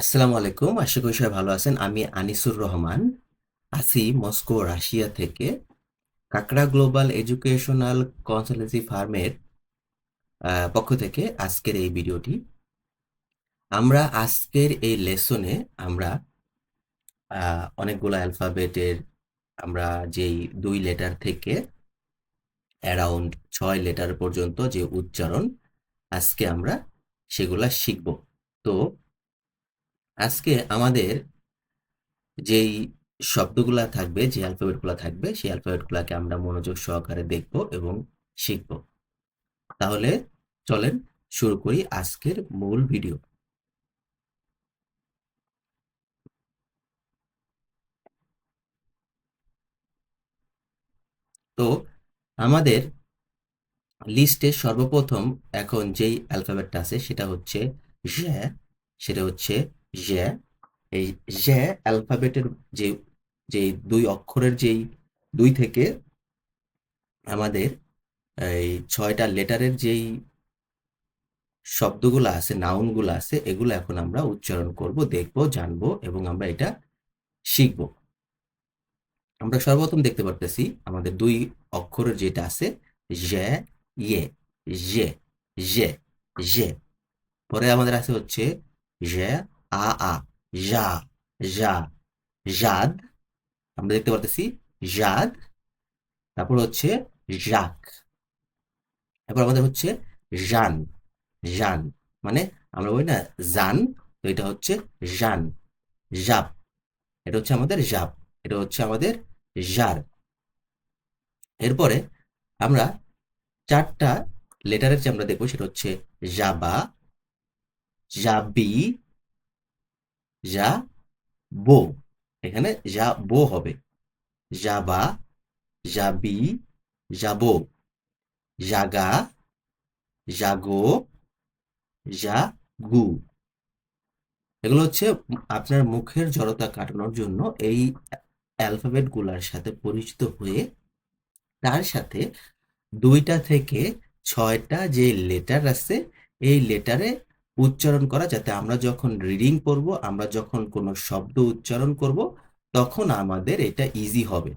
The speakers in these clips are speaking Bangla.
আসসালামু আলাইকুম। আশা করি সবাই ভালো আছেন। আমি আনিসুর রহমান আছি মস্কো, রাশিয়া থেকে। কাকড়া গ্লোবাল এডুকেশনাল কনসালটেন্সি ফার্মের পক্ষ থেকে আজকের এই ভিডিওটি। আমরা আজকের এই লেসনে আমরা অনেকগুলো অ্যালফাবেটের আমরা যেই ২ লেটার থেকে অ্যারাউন্ড ৬ লেটার পর্যন্ত যে উচ্চারণ আজকে আমরা সেগুলা শিখব। তো আজকে আমাদের যেই শব্দগুলা থাকবে, যে অ্যালফাবেটগুলা থাকবে, সেই অ্যালফাবেটগুলাকে আমরা মনোযোগ সহকারে দেখব এবং শিখব। তাহলে চলেন শুরু করি আজকের মূল ভিডিও। তো আমাদের লিস্টে সর্বপ্রথম এখন যেই অ্যালফাবেটটা আছে সেটা হচ্ছে জ্যা, সেটা হচ্ছে জ্যা। এই জ্যা অ্যালফাবেটের যে যেই ২ অক্ষরের যেই ২ থেকে আমাদের এই ৬টা লেটারের যেই শব্দগুলো আছে, নাউনগুলো আছে, এগুলো এখন আমরা উচ্চারণ করব, দেখব, জানবো এবং আমরা এটা শিখব। আমরা সর্বপ্রথম দেখতে পারতেছি আমাদের ২ অক্ষরের যেটা আছে জ্যা, ইয়ে, জে, জে, জে। পরে আমাদের আছে হচ্ছে জ্যা, আ, যা, যা, জাদ। আমরা দেখতে পারতেছি জাদ। তারপর হচ্ছে জাক। এরপর আমাদের হচ্ছে জান, জান। মানে আমরা বলি না জান, তো এটা হচ্ছে জান। জাপ, এটা হচ্ছে আমাদের জাপ। এটা হচ্ছে আমাদের জার। এরপরে আমরা ৪টা লেটারের যে আমরা দেখবো সেটা হচ্ছে জাবা, জাবি, জাবো। এখানে যাবো হবে। জাবা, জাবি, যাবো, জাগা, জাগো, জাগু। এগুলো হচ্ছে আপনার মুখের জড়তা কাটানোর জন্য এই অ্যালফাবেট গুলার সাথে পরিচিত হয়ে তার সাথে ২টা থেকে ৬টা যে লেটার আছে এই লেটারে উচ্চারণ করা, যাতে আমরা যখন রিডিং করব, আমরা যখন কোনো শব্দ উচ্চারণ করব তখন আমাদের এটা ইজি হবে।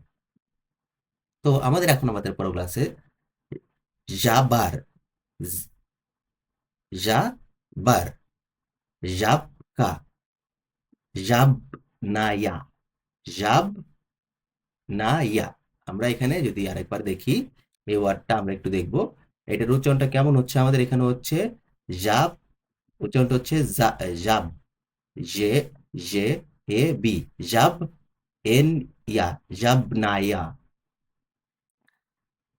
তো আমাদের পরের ক্লাসে জাবার, জাবার, জাবকা, জাবনায়া, জাবনায়া। আমরা এখানে যদি আরেকবার দেখি এই ওয়ার্ডটা আমরা একটু দেখব। এটার উচ্চারণটা কেমন হচ্ছে, আমাদের এখানে হচ্ছে জাব, উচ্চারণটা হচ্ছে জাব, জে, জে, এ, বি, জাব, এন, ইয়া, জাবনায়া,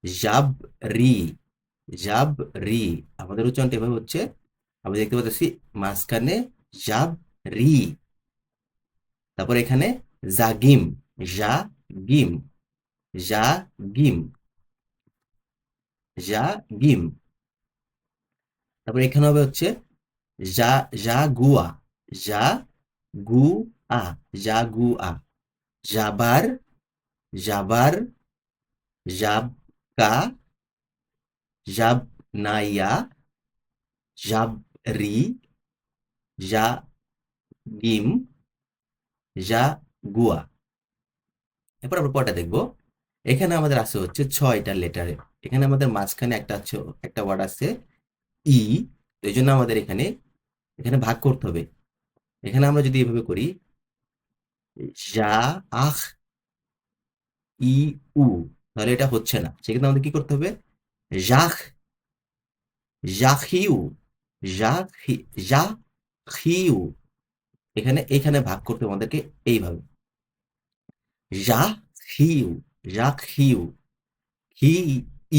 জাবরি, জাবরি। আমাদের উচ্চারণটা এভাবে হচ্ছে। আমরা দেখতে পাচ্ছি মাঝখানে জাবরি। তারপর এখানে জাগিম, জাগিম, জাগিম, জাগিম। তারপর এখানে হবে হচ্ছে জাগুয়া, জাগুয়া, জাগুয়া, জাবার, জাবার, জাবকা, জাবনাইয়া, জাবরি, জাগিম, জাগুয়া। এরপর আমরা পরটা দেখব। এখানে আমাদের আছে হচ্ছে ৬টা লেটারে। এখানে আমাদের মাঝখানে একটা ওয়ার্ড আছে ই। তো এই জন্য আমাদের এখানে এখানে ভাগ করতে হবে। এখানে আমরা যদি এভাবে করি যা, আখ, ই, উ, তাহলে এটা হচ্ছে না। সেক্ষেত্রে আমাদের কি করতে হবে জাখ, জাখিউ, জাখি, জাখিউ। এখানে ভাগ করতে হবে আমাদেরকে এইভাবে জাখিউ, জাখিউ। হি,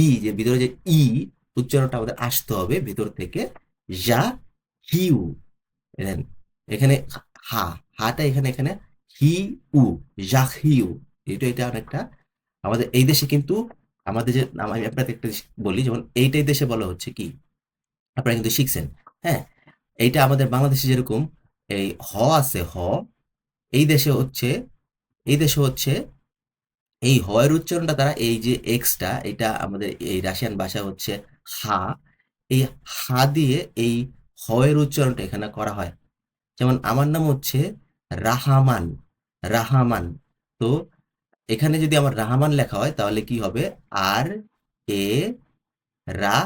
ই, যে ভিতরে যে ই উচ্চারণটা আমাদের আসতে হবে ভিতর থেকে। যা, হিউ। দেন এখানে হা, হাটা এখানে এখানে হি, উ, জাহিউ। এটা অনেকটা আমাদের এই দেশে কিন্তু আমাদের যে আমি আপনাকে একটা জিনিস বলি, যেমন এইটাই দেশে বলা হচ্ছে কি, আপনারা কিন্তু শিখছেন। হ্যাঁ, এইটা আমাদের বাংলাদেশে যেরকম এই হ আছে, হ, এই দেশে হচ্ছে, এই দেশে হচ্ছে এই হ এর উচ্চারণটা তারা এই যে এক্সটা, এটা আমাদের এই রাশিয়ান ভাষা হচ্ছে হা। এই হা দিয়ে এই হ এর উচ্চারণটা এখানে করা হয়। যেমন আমার নাম হচ্ছে রাহামান, রাহামান। তো এখানে যদি আমার রাহামান লেখা হয় তাহলে কি হবে, আর এ রা,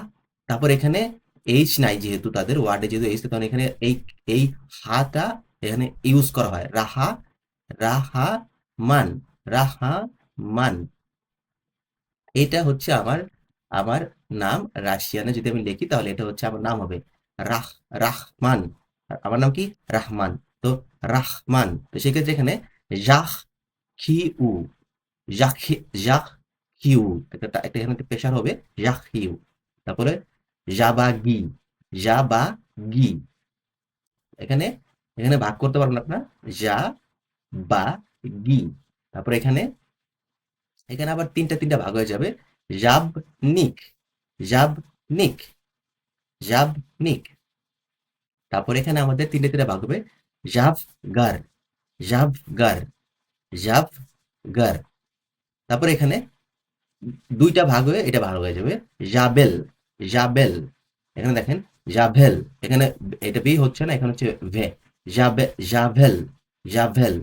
তারপর এখানে এইচ নাই, যেহেতু তাদের ওয়ার্ডে যেহেতু এইচ, তখন এখানে এই হাটা এখানে ইউজ করা হয়, রাহা, রাহা মান, রাহা মান। এটা হচ্ছে আমার আমার নাম। রাশিয়ানে যদি আমি লিখি তাহলে এটা হচ্ছে আমার নাম হবে রাহ, রাহমান। আর আমার নাম কি, রাহমান। তো রাহমান, তো সেক্ষেত্রে এখানে জাহ খিউ, জাখি, জাহ হিউ, একটা একটা এখানে একটা প্রেশার হবে, জাহ হিউ। তারপরে জাবাগি, জাবাগি। এখানে এখানে ভাগ করতে পারবেন আপনার, যা বা গি। তারপরে এখানে এখানে আবার তিনটা ভাগ হয়ে যাবে, জাব নিক, জাব নিক, জাব নিক। তারপরে এখানে আমাদের তিনটে ভাগ হবে, জাভ গার, জাভ গার, জাভ গার। তারপরে এখানে দুইটা ভাগ হয়ে এটা ভাগ হয়ে যাবে, জাবেল, জাবেল। এখানে দেখেন জাভেল, এখানে এটা বি হচ্ছে না, এখানে হচ্ছে ভে, জাবে, জাভেল, জাভেল।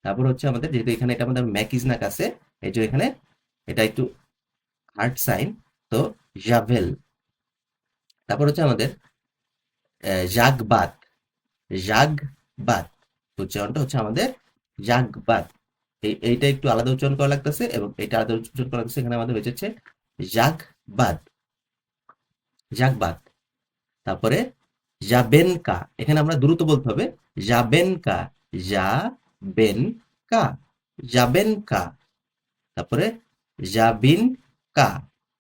তারপর হচ্ছে আমাদের যেহেতু এখানে এটা আমাদের ম্যাকিজনাক আছে, এই যে এখানে এটা একটু হার্ড সাইন, তো জাভেল। তারপর হচ্ছে আমাদের জাগবাত, জাগবাত, উচ্চারণটা হচ্ছে আমাদের জাগবাত। এইটা একটু আলাদা উচ্চারণ করা লাগতেছে এবং এটা আলাদা উচ্চারণ করা লাগতেছে, এখানে আমাদের হয়ে যাচ্ছে জাগবাত, জাগবাত। তারপরে জাবেনকা, এখানে আমরা দ্রুত বলতে হবে, জাবেনকা, জাবেনকা, জাবেনকা। তারপরে জাবিন কা,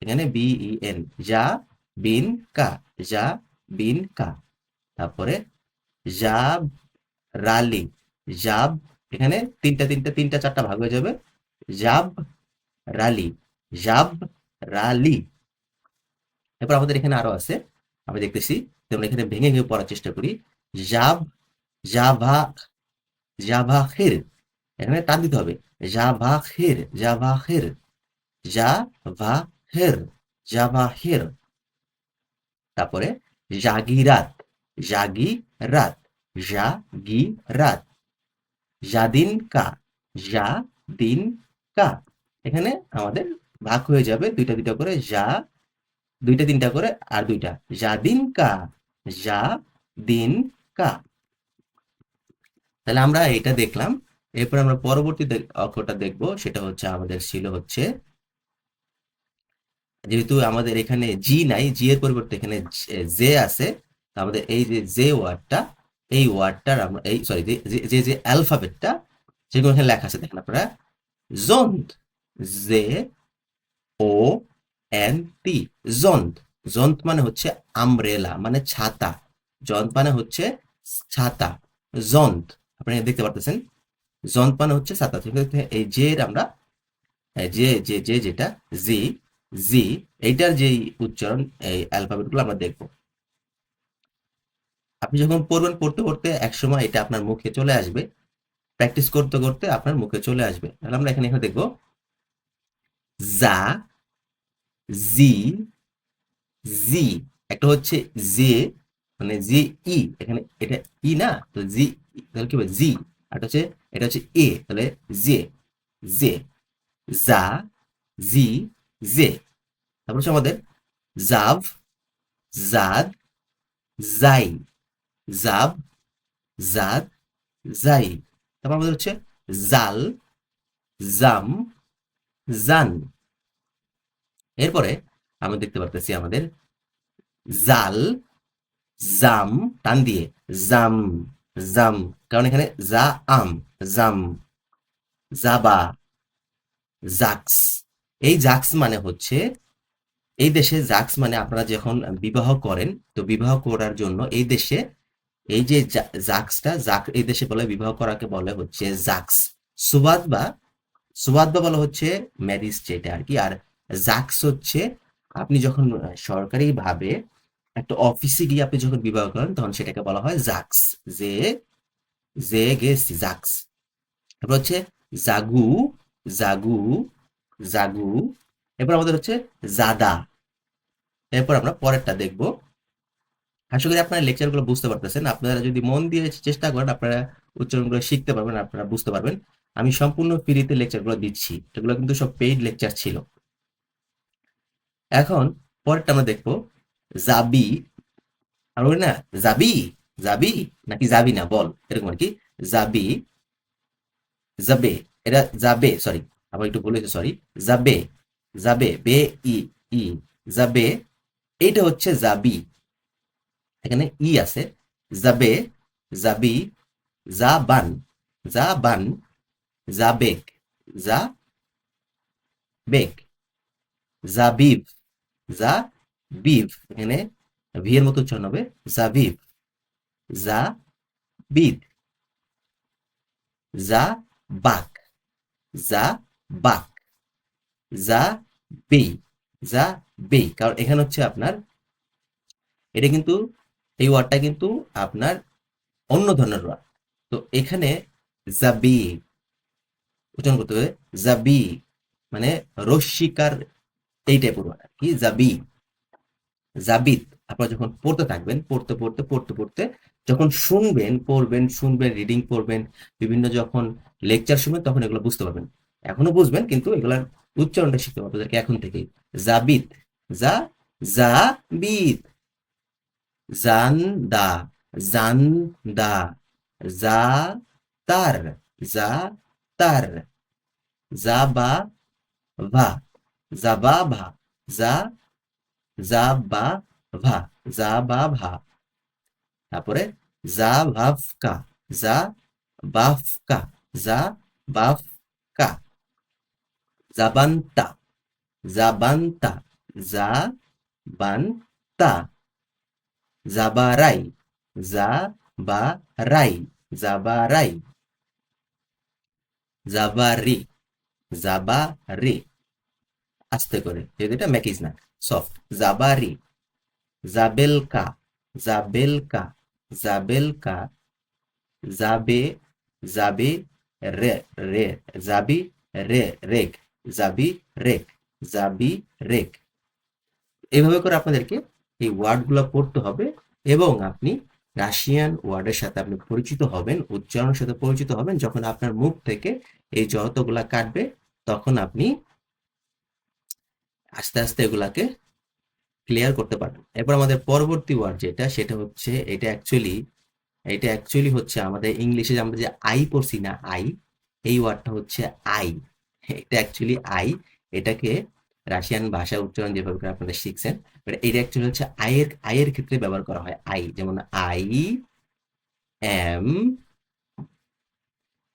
এখানে বিইএন, জাবিন কা, জাবিন কা। তারপরে জাব রালি, জাব, এখানে তিনটা চারটা ভাগ হয়ে যাবে, জাব রালি, জাব রালি। এরপর আমাদের এখানে আরো আছে, আমি দেখতেছি, যেমন এখানে ভেঙে ভেঙে পড়ার চেষ্টা করি, জাব, জাভা, জাভাখির, এখানে টান দিতে হবে, জাভাখির, জাভাখির, জাভাহির, জাভাহির। তারপরে জাগিরাত, জাগিরাত, জাগিরাত, জাদিন কা, জাদিন কা। এখানে আমাদের ভাগ হয়ে যাবে দুইটা করে, দুইটা তিনটা করে আর দুইটা, জাদিন কা, জাদিন কা। তাহলে আমরা এটা দেখলাম। এরপর আমরা পরবর্তী অঙ্কটা দেখবো, সেটা হচ্ছে আমাদের ছিল হচ্ছে, যেহেতু আমাদের এখানে জি নাই, জি এর পরিবর্তে এখানে জে আছে, তো আমাদের এই যে জে ওয়ার্ডটা, এই ওয়ার্ডটার আমরা এই সরি যে যে যে অ্যালফাবেটটা যেগুলো এখানে লেখা আছে দেখেন আপনারা, জন্ট, জে ও এন টি, জন্ট। জন্ট মানে হচ্ছে আমব্রেলা, মানে ছাতা। জন্ট মানে হচ্ছে ছাতা, জন্ট। আপনি দেখতে পারতেছেন, জন্ট মানে হচ্ছে ছাতা। সেক্ষেত্রে এই জে এর আমরা যে যে যে যেটা জি, জি, এইটার যেই উচ্চারণ, এই অ্যালফাবেট গুলো আমরা দেখবো। আপনি যখন পড়বেন, পড়তে পড়তে একসময় এটা আপনার মুখে চলে আসবে, প্র্যাকটিস করতে করতে আপনার মুখে চলে আসবে। তাহলে আমরা এখানে এখানে দেখবো, জা, জি, জি। একটা হচ্ছে জে, মানে জি ই, এখানে এটা ই না, তো জি, তাহলে কি হবে জি। আর হচ্ছে এটা হচ্ছে এ, তাহলে জে, জে, জা, জি, জে। তারপর হচ্ছে আমাদের জাভ, জাদ, জাই, জাব, জাদ, জাই। তারপর আমাদের হচ্ছে জাল, জাম, জান। এরপরে আমরা দেখতে পারতেছি আমাদের জাল, জাম, টান দিয়ে জাম, জাম, কারণ এখানে জা আম, জাম, জাবা, জাক্স। এই জাক্স মানে হচ্ছে, এই দেশে জাক্স মানে আপনারা যখন বিবাহ করেন, তো বিবাহ করার জন্য এই দেশে এই যে জাক্সটা, এই দেশে বলে বিবাহ করাকে বলে হচ্ছে জাক্স। সুবাদ বা, সুবাদ বা বলা হচ্ছে ম্যারিজ, যেটা আর কি। আর জাক্স হচ্ছে আপনি যখন সরকারি ভাবে একটা অফিসে গিয়ে আপনি যখন বিবাহ করেন, তখন সেটাকে বলা হয় জাক্স, যে যে গেছি জাক্স। তারপর হচ্ছে জাগু, জাগু, জাগু। এরপর আমাদের হচ্ছে জাদা। এরপর আমরা পরেরটা দেখব, আশা করি আপনারা লেকচারগুলো বুঝতে পারতেছেন। আপনারা যদি মন দিয়ে চেষ্টা করেন আপনারা উচ্চারণগুলো শিখতে পারবেন, আপনারা বুঝতে পারবেন। আমি সম্পূর্ণ ফ্রিতে লেকচারগুলো দিচ্ছি, এগুলো কিন্তু সব পেইড লেকচার ছিল। এখন পরেরটা আমরা দেখবো যাবি। আর বলি না যাবি, যাবি নাকি যাবি না বল, এরকম আর কি। যাবি, যাবে, এটা যাবে, সরি আবার একটু বলেছি, সরি। যাবে, যাবে, বে, ই, ই, যাবে, এইটা হচ্ছে যাবি, এখানে ই আছে। যাবে, যাবি, যাবান, যাবান, যাবেক, যাবেক, জাবিব, জাবিব, এখানে ভি এর মতো উচ্চারণ হবে, জাবিব, জাবিদ, জাবাক, জাবাক, যাবে, যাবে, কারণ এখানে হচ্ছে আপনার এটা কিন্তু এই ওয়ার্ডটা কিন্তু আপনার অন্য ধরনের ওয়ার্ড। তো এখানে যাবি উচ্চারণ করতে হবে, যাবি মানে রস্বীকার, এই টাইপের ওয়ার্ড আর কি, যাবি, জাবিত। আপনারা যখন পড়তে থাকবেন, পড়তে পড়তে পড়তে পড়তে যখন শুনবেন, পড়বেন, শুনবেন, রিডিং করবেন, বিভিন্ন যখন লেকচার শুনবেন তখন এগুলো বুঝতে পারবেন। এখনো বুঝবেন কিন্তু এগুলার উচ্চারণটা শিখতে হবে আপনাদেরকে এখন থেকেই। জাবিত, যা, জাবিত, জান্দা, জান্দা, যা, তার, যা, তার, জাবা, ভা, জাবা, ভা, যা, জাবা, ভা, জাবা, ভা। তারপরে যা, ভাফকা, যা, বাফকা, যা, বাফকা, জাবান্তা, জাবান্তা, যা, বান্তা, জাবারাই, জাবারাই, জাবারাই, জাবারি, জাবারি, আস্তে করে, যেহেতু এটা ম্যাকিজ না, সফট, জাবারি, জাবেলকা, জাবেলকা, জাবেলকা, যাবে, যাবে, রে, রে, যাবি, রে, রেক, যাবি, রেক, যাবি, রেক। এইভাবে করে আপনাদেরকে এই ওয়ার্ডগুলো পড়তে হবে এবং আপনি রাশিয়ান ওয়ার্ডের সাথে আপনি পরিচিত হবেন, উচ্চারণের সাথে পরিচিত হবেন। যখন আপনার মুখ থেকে এই যতগুলা কাটবে তখন আপনি আস্তে আস্তে এগুলাকে ক্লিয়ার করতে পারবেন। এরপর আমাদের পরবর্তী ওয়ার্ড যেটা, সেটা হচ্ছে এটা অ্যাকচুয়ালি হচ্ছে আমাদের ইংলিশে আমরা যে আই পড়ছি না, আই, এই ওয়ার্ডটা হচ্ছে আই, এটা অ্যাকচুয়ালি আই। এটাকে রাশিয়ান ভাষা উচ্চারণ যেভাবে করে আপনারা শিখছেন, এটা অ্যাকচুয়ালি হচ্ছে আইয়ের ক্ষেত্রে ব্যবহার করা হয়। আই যেমন আই এম,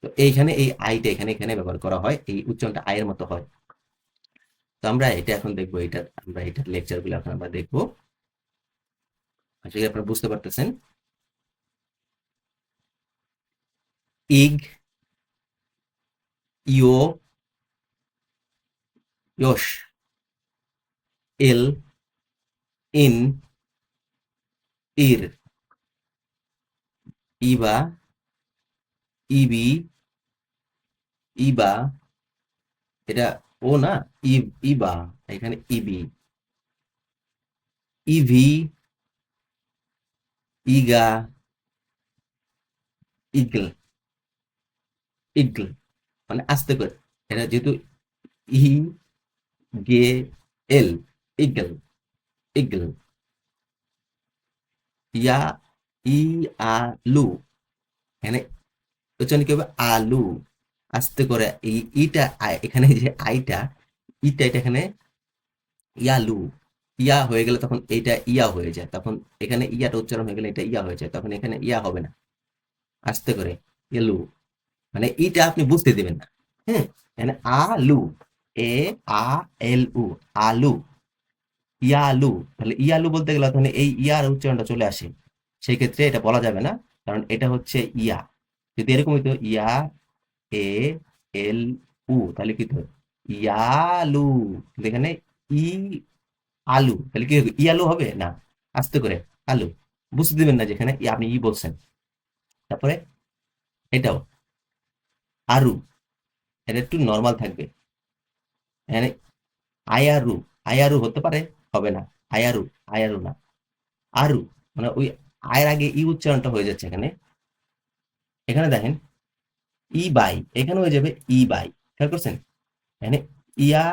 তো এইখানে এই আইটা এখানে এখানে ব্যবহার করা হয়, এই উচ্চারণটা আয়ের মতো হয়। তো আমরা এটা এখন দেখবো, আমরা এটার লেকচার গুলো এখন আমরা দেখবো। আশা করি আপনারা বুঝতে পারতেছেন। ইগ, ইও, ইয়োশ, এল, ইন, ইর, ইবা, ইবি, ইবা, এটা ও না, ইবা, এখানে ইবি, ইভি, ইগা, ইগল, ইগল, মানে আস্তে করে, এটা যেহেতু ই, গে, এল, ইগল, ইগল, ইয়া, ই, আলু, এখানে উচ্চারণ কি হবে, আলু, আস্তে করে এই ইটা এখানে যে আইটা, এটা এখানে ইয়ালু, ইয়া হয়ে গেলে তখন এইটা ইয়া হয়ে যায়, তখন এখানে ইয়াটা উচ্চারণ হয়ে গেলে এটা ইয়া হয়ে যায়, তখন এখানে ইয়া হবে না, আস্তে করে এলু, মানে ইটা আপনি বুঝতে দিবেন না। হ্যাঁ, এখানে আলু, এ, আ, এল, উ, আলু, ইয়ালু, তাহলে ইয়ালু বলতে গেলে তখন এই ইয়ার উচ্চারণটা চলে আসে, সেই ক্ষেত্রে এটা বলা যাবে না, কারণ এটা হচ্ছে ইয়া। যদি এরকম হইতো ইয়া, এ, এল, উ, তাহলে কি হতো ইয়ালু, কিন্তু এখানে ই, আলু, তাহলে কি হবে ইয়ালু হবে না, আস্তে করে আলু, বুঝতে দিবেন না যেখানে আপনি ই বলছেন। তারপরে এটাও আরু, এটা একটু নর্মাল থাকবে, এখানে আয়ারু, আয়ারু হতে পারে, হবে না, আয়ারু, আয়ারু না, আরু, মানে ওই আয়ের আগে ই উচ্চারণটা হয়ে যাচ্ছে এখানে। এখানে দেখেন ই বাই, এখানে হয়ে যাবে ই বাই। খেয়াল করছেন? এখানে ইয়া,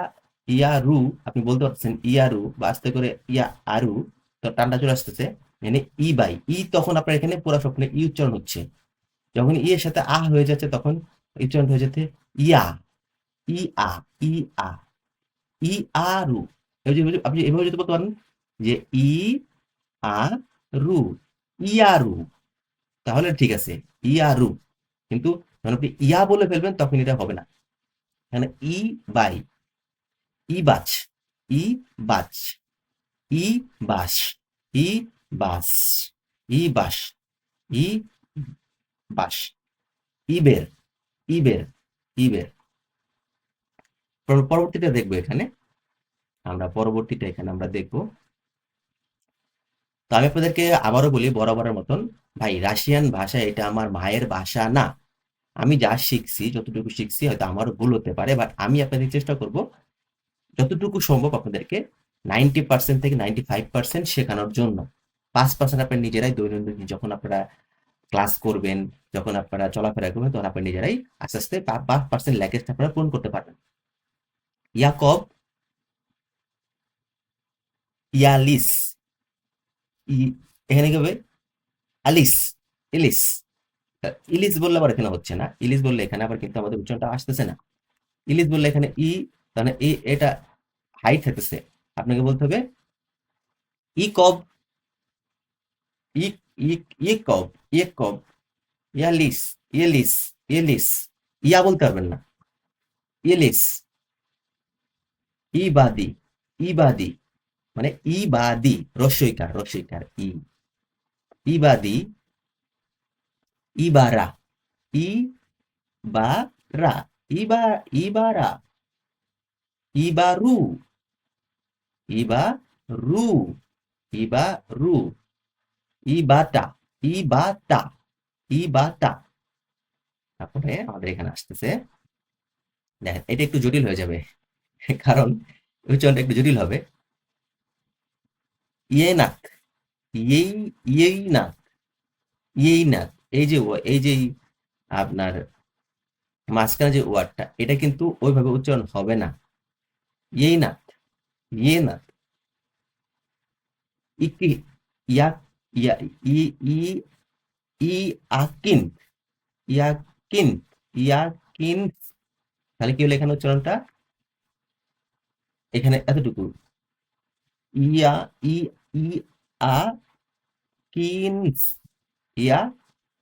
ইয়ারু আপনি বলতে পারতেছেন ইয়ারু, বা আস্তে করে ইয়া আরু, তো টানটা চলে আসতেছে। এখানে ই বাই, ই তখন আপনার এখানে পুরো স্বপ্নে ই উচ্চারণ হচ্ছে। যখন ই এর সাথে আ হয়ে যাচ্ছে তখন উচ্চারণ হয়ে যেতে ইয়া, ই আ, ই আ, ই আরু। আপনি এভাবে যদি বলতে পারেন যে ই আ রু, ইয়ারু, তাহলে ঠিক আছে, ইয়ারু। কিন্তু যখন আপনি ইয়া বলে ফেলবেন তখন এটা হবে না। এখানে ই বাই, ই বাচ, ই বাচ, ই বাস, ই বাস, ই বাস, ই বাস, ইবের, ইবের, ইবের। পরবর্তীটা দেখবো এখানে, পরবর্তীটা এখানে আমরা দেখবো। তো আমি আপনাদেরকে আবারও বলি বরাবরের মতন, ভাই রাশিয়ান ভাষা এটা আমার মায়ের ভাষা না। আমি যা শিখছি, যতটুকু শিখছি হয়তো আমারও ভুল হতে পারে, বাট আমি আপনাদের চেষ্টা করব যতটুকু সম্ভব আপনাদেরকে 90% থেকে 95% শেখানোর জন্য। 5% আপনারা নিজেরাই দৈনন্দিন যখন আপনারা ক্লাস করবেন, যখন আপনারা চলাফেরা করবেন, তখন আপনারা নিজেরাই আস্তে আস্তে 5% ল্যাকেজটা আপনারা পূরণ করতে পারবেন। ইয়াকব, ইয়ালিস, এখানে কি হবে? আলিস, ইলিস। ইলিশ বললে আবার এখানে হচ্ছে না, ইলিশ বললে এখানে আবার কিন্তু আমাদের উচ্চারণটা আসতেছে না। ইলিশ বললে এখানে ই, তাহলে এটা হাইট থাকতেছে, আপনাকে বলতে হবে ই কব, ই, ই, ই কব, ই কব, ইয়ালিস, ইলিস, ইলিস। ইয়া বলতে পারবেন না, ইলিস, ইবাদি, ইবাদি, মানে ইবাদি, রস্বইকার, রস্বইকার ই, ইবাদি, ইবারা, ইবারা, ইবারা, ইবারু, ইবারু, ইবারু, ইবাটা, ইবাটা, ইবাটা। তারপরে আমাদের এখানে আসতেছে, দেখেন এটা একটু জটিল হয়ে যাবে, কারণ উচ্চারণটা একটু জটিল হবে। ইয়েনাক, ইয়েই, ইয়েইনাক, ইয়েইনাক। এই যে আপনার মাঝখানে যে ওয়ার্ডটা, এটা কিন্তু ওইভাবে উচ্চারণ হবে না। ইয়েইনাক, ইয়েনাক, ইকি, ইয়া, ইয়া, ই, ই, ই আকিন, ইয়াকিন, ইয়াকিন। তাহলে কি হলো এখানে উচ্চারণটা? এখানে এতটুকু ইয়া, ই, ই আ কিনস, ইয়া,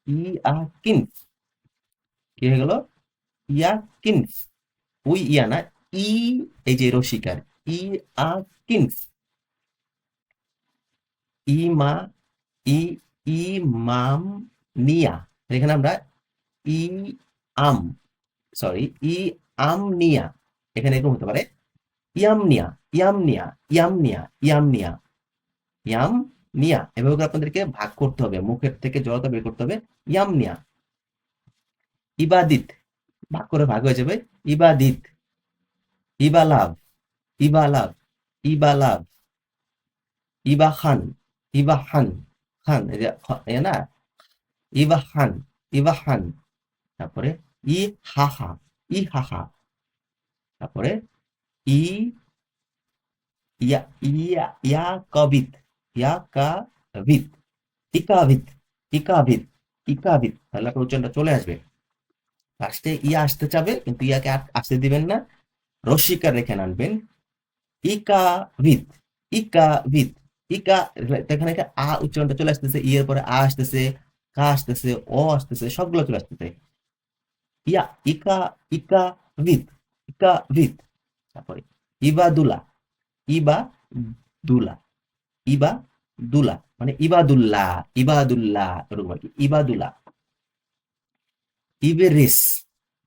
ই আ কিনস। কি হয়ে গেল? ইয়া কিনস। ওই ইয়া না, ই, এই যে রসিকার, ই আ কিনস, ই মা, ই, ইমাম নিয়া। এখানে আমরা ই আম, সরি, ই আম নিয়া, এখানে এরকম হতে পারে ইয়ামনিয়া, ইয়ামনিয়া, ইয়ামনিয়া, ইয়ামনিয়া, ইয়াম নিয়া। এভাবে করে আপনাদেরকে ভাগ করতে হবে, মুখের থেকে জড়তা বের করতে হবে। ইয়ামনিয়া, ইবাদিত, ভাগ করে ভাগ হয়ে যাবে ইবাদিত, ইবালাভ, ইবালাভ, ইবালাভ, ইবাখান, ইবাহান, খান, এই যে এ না, ইবাহান, ইবাহান। তারপরে ই হাহা, ই হাহা। তারপরে ই, ইয়া, ইয়া, ইয়াকবিত, ইয়াকাবিত, ইকাবিত, ইকাবিত, ইকাবিত। তাহলে আপনার উচ্চারণটা চলে আসবে। লাস্টে ইয়া আসতে চাবে কিন্তু ইয়াকে আসতে দিবেন না, রস্বইকার রেখে আনবেন। ইকাবিত, ইকাবিত, ইকা। এখানে একটা আ উচ্চারণটা চলে আসতেছে, ই এর পরে আ আসতেছে, কা আসতেছে, অ আসতেছে, সবগুলো চলে আসতেছে। ইয়া, ইকা, ইকাবিত, ইকাবিত। তারপরে ইবাদুলা, ইবাদুলা, ইবাদুলা, মানে ইবাদুল্লাহ, ইবাদুল্লাহ এরকম আর কি, ইবাদুল্লাহ। ইবেরিস,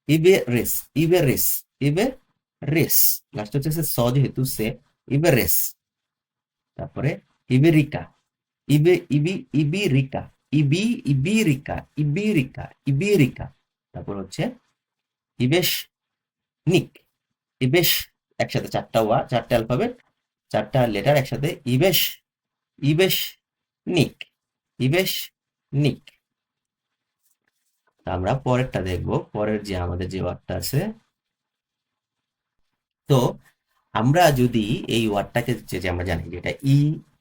ইবেরিস, ইবেরিস, ইবেরিস। লাস্ট হচ্ছে স, যেহেতু সে, ইবেরিস। তারপরে ইবেরিকা, ইবিরিকা, ইবিরিকা, ইবিরিকা, ইবিরিকা। তারপর হচ্ছে ইবেশ নিক, ইবেশ, একসাথে চারটা ওয়া, চারটা অ্যালফাবেট, চারটা লেটার একসাথে, ইবেশ, ইবেশ নিক, ইবেশ নিক। আমরা পরেরটা দেখব, পরের যে আমাদের যে ওয়ার্ডটা আছে। তো আমরা যদি এই ওয়ার্ডটাকে যে আমরা জানি যে এটা ই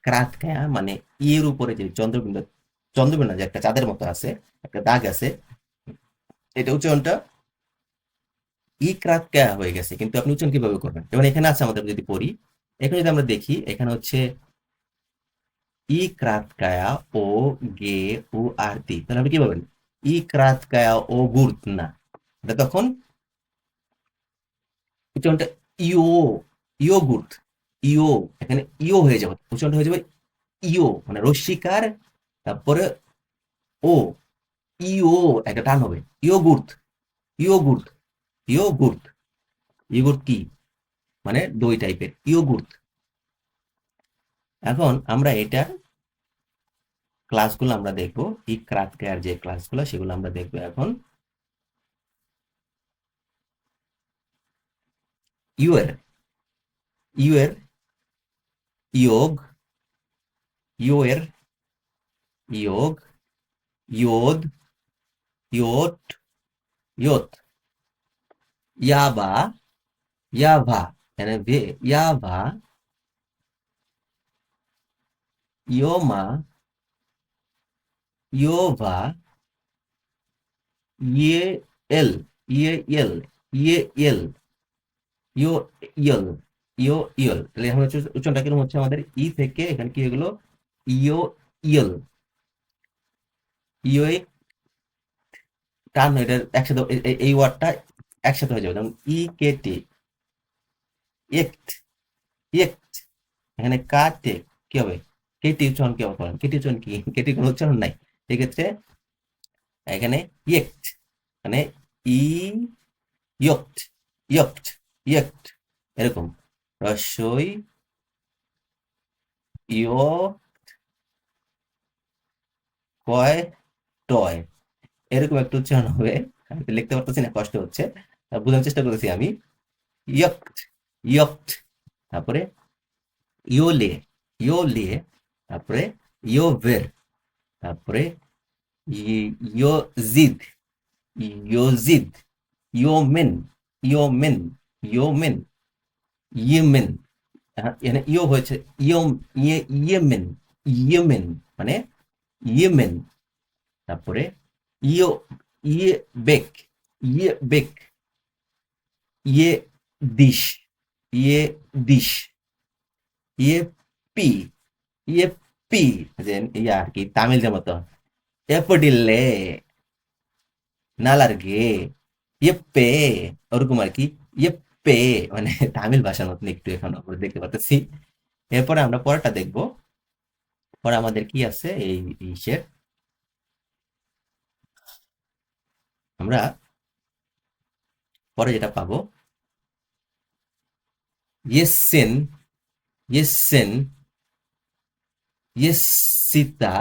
ক্রাতকায়া, মানে ই এর উপরে যে চন্দ্রবিন্দু, চন্দ্রবিন্দু যে একটা চাঁদের মতো আছে, একটা দাগ আছে, এটা উচ্চারণটা ই ক্রাতকায়া হয়ে গেছে। কিন্তু আপনি উচ্চারণ কিভাবে করবেন? যেমন এখানে আছে, আমাদের যদি পড়ি, এখানে যদি আমরা দেখি, এখানে হচ্ছে ই ক্রাতকায়া ও গে উ আরতি, তাহলে আপনি কি বলবেন? ই ক্রাতকায়া ও গুর্ত না, এটা তখন উচ্চারণটা ইও, ইয়োগুর্ত, ইও, এখানে ইও হয়ে যাবে, উচ্চারণটা হয়ে যাবে ইও, মানে রস্বীকার, তারপরে ও, ইও, একটা টান হবে, ইয়োগুর্ত, ইয়োগুর্ত, ইয়োগুর্ত। ইয়োগুর্ত কি? মানে দই টাইপের, ইয়োগুর্ত। এখন আমরা এটার ক্লাসগুলো আমরা দেখবো, ই ক্রাতকেয়ার যে ক্লাসগুলো সেগুলো আমরা দেখবো এখন। ইউ এর, ইউ এর ইয়োগ, ইউ এর ইয়োগ, ইয়োদ, ইয়োট, ইয়োত, ইয়াবা, ইয়াভা, মানে ইয়াভা, ইয়োমা, ইয়োভা, ইয়ে এল, ইয়ে এল, ইয়ে এল, ইও ইয়ল, ইও ইয়ল। তাহলে এখন হচ্ছে উচ্চারণটা কিরকম হচ্ছে আমাদের, ই থেকে এখানে কি হয়ে গেল, ইও ইয়ল, ইও টান, এটা একসাথে এই ওয়ার্ডটা একসাথে হয়ে যাবে, যেমন ই কেটে, একট, একট, এখানে কাটে কি হবে, কেটি উচ্চারণ কি হবে, কেটি উচ্চারণ কি, কেটি কোনো উচ্চারণ নাই, সেক্ষেত্রে এখানে ইয়েক্ট, মানে ই ইয়ক্ট, ইয়ক্ট, ইয়ক্ট, এরকম রস্বই ইয় কয় টয়, এরকম একটা উচ্চারণ হবে। আমি তো লিখতে পারতেছি না, কষ্ট হচ্ছে, বোঝানোর চেষ্টা করেছি আমি। ইয়ক্ট, ইয়ক্ট, তারপরে ইয়োলে, ইয়োলে, তারপরে ইয়োভের, তারপরে ইয়োজিদ, ইয়োজিদ, ইয়োমেন, ইয়োমেন, ইয়োমেন, ইয়েমেন। এখানে ইয়ো হয়েছে ইয়ম, ইয়েমেন, ইয়েমেন, মানে ইয়েমেন, তারপরে ইয়ো, ইয়ে বেক, ইয়ে বেক, ইয়ে দিশ, ইয়ে দিশ, ইয়ে পি, ইয়ে পি, যে ইয়ে আর কি তামিল মতো, এপডিল্লে, নালার্গে, ইয়েপ্পে, ওরকম আর কি, ইয়েপ্পে, মানে তামিল ভাষার মতন একটু এখন আমরা দেখতে পাচ্ছি। এরপরে আমরা পরেরটা দেখবো, পরে আমাদের কি আছে এই ইসের, আমরা পরে যেটা পাবো, ইয়েসেন, ইয়েসেন, ইয়েসিতা,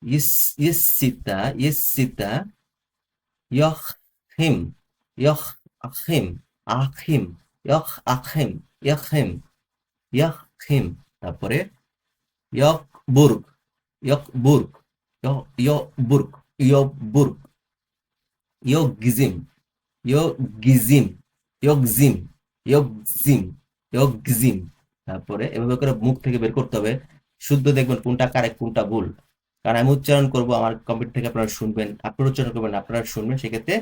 ইয়েসিতা, ইয়েসিতা, ইয়হিম, ইয়হ আখিম, আখিম, ইয়হ আখিম, ইয়হিম, ইয়হিম, তারপরে ইয়কবুর্গ, ইয়কবুর্গ, ইয়বুর্গ, ইয়বুর্গ, ইয়গজিম, ইয়গজিম, ইয়গজিম, ইয়গজিম, ইয়গজিম। তারপরে এভাবে করে মুখ থেকে বের করতে হবে, শুদ্ধ দেখবেন কোনটা কারেক্ট কোনটা ভুল। কারণ আমি উচ্চারণ করব, আমার কম্পিউটার থেকে আপনারা শুনবেন, আপনারা উচ্চারণ করবেন, আপনারা শুনবেন, সেক্ষেত্রে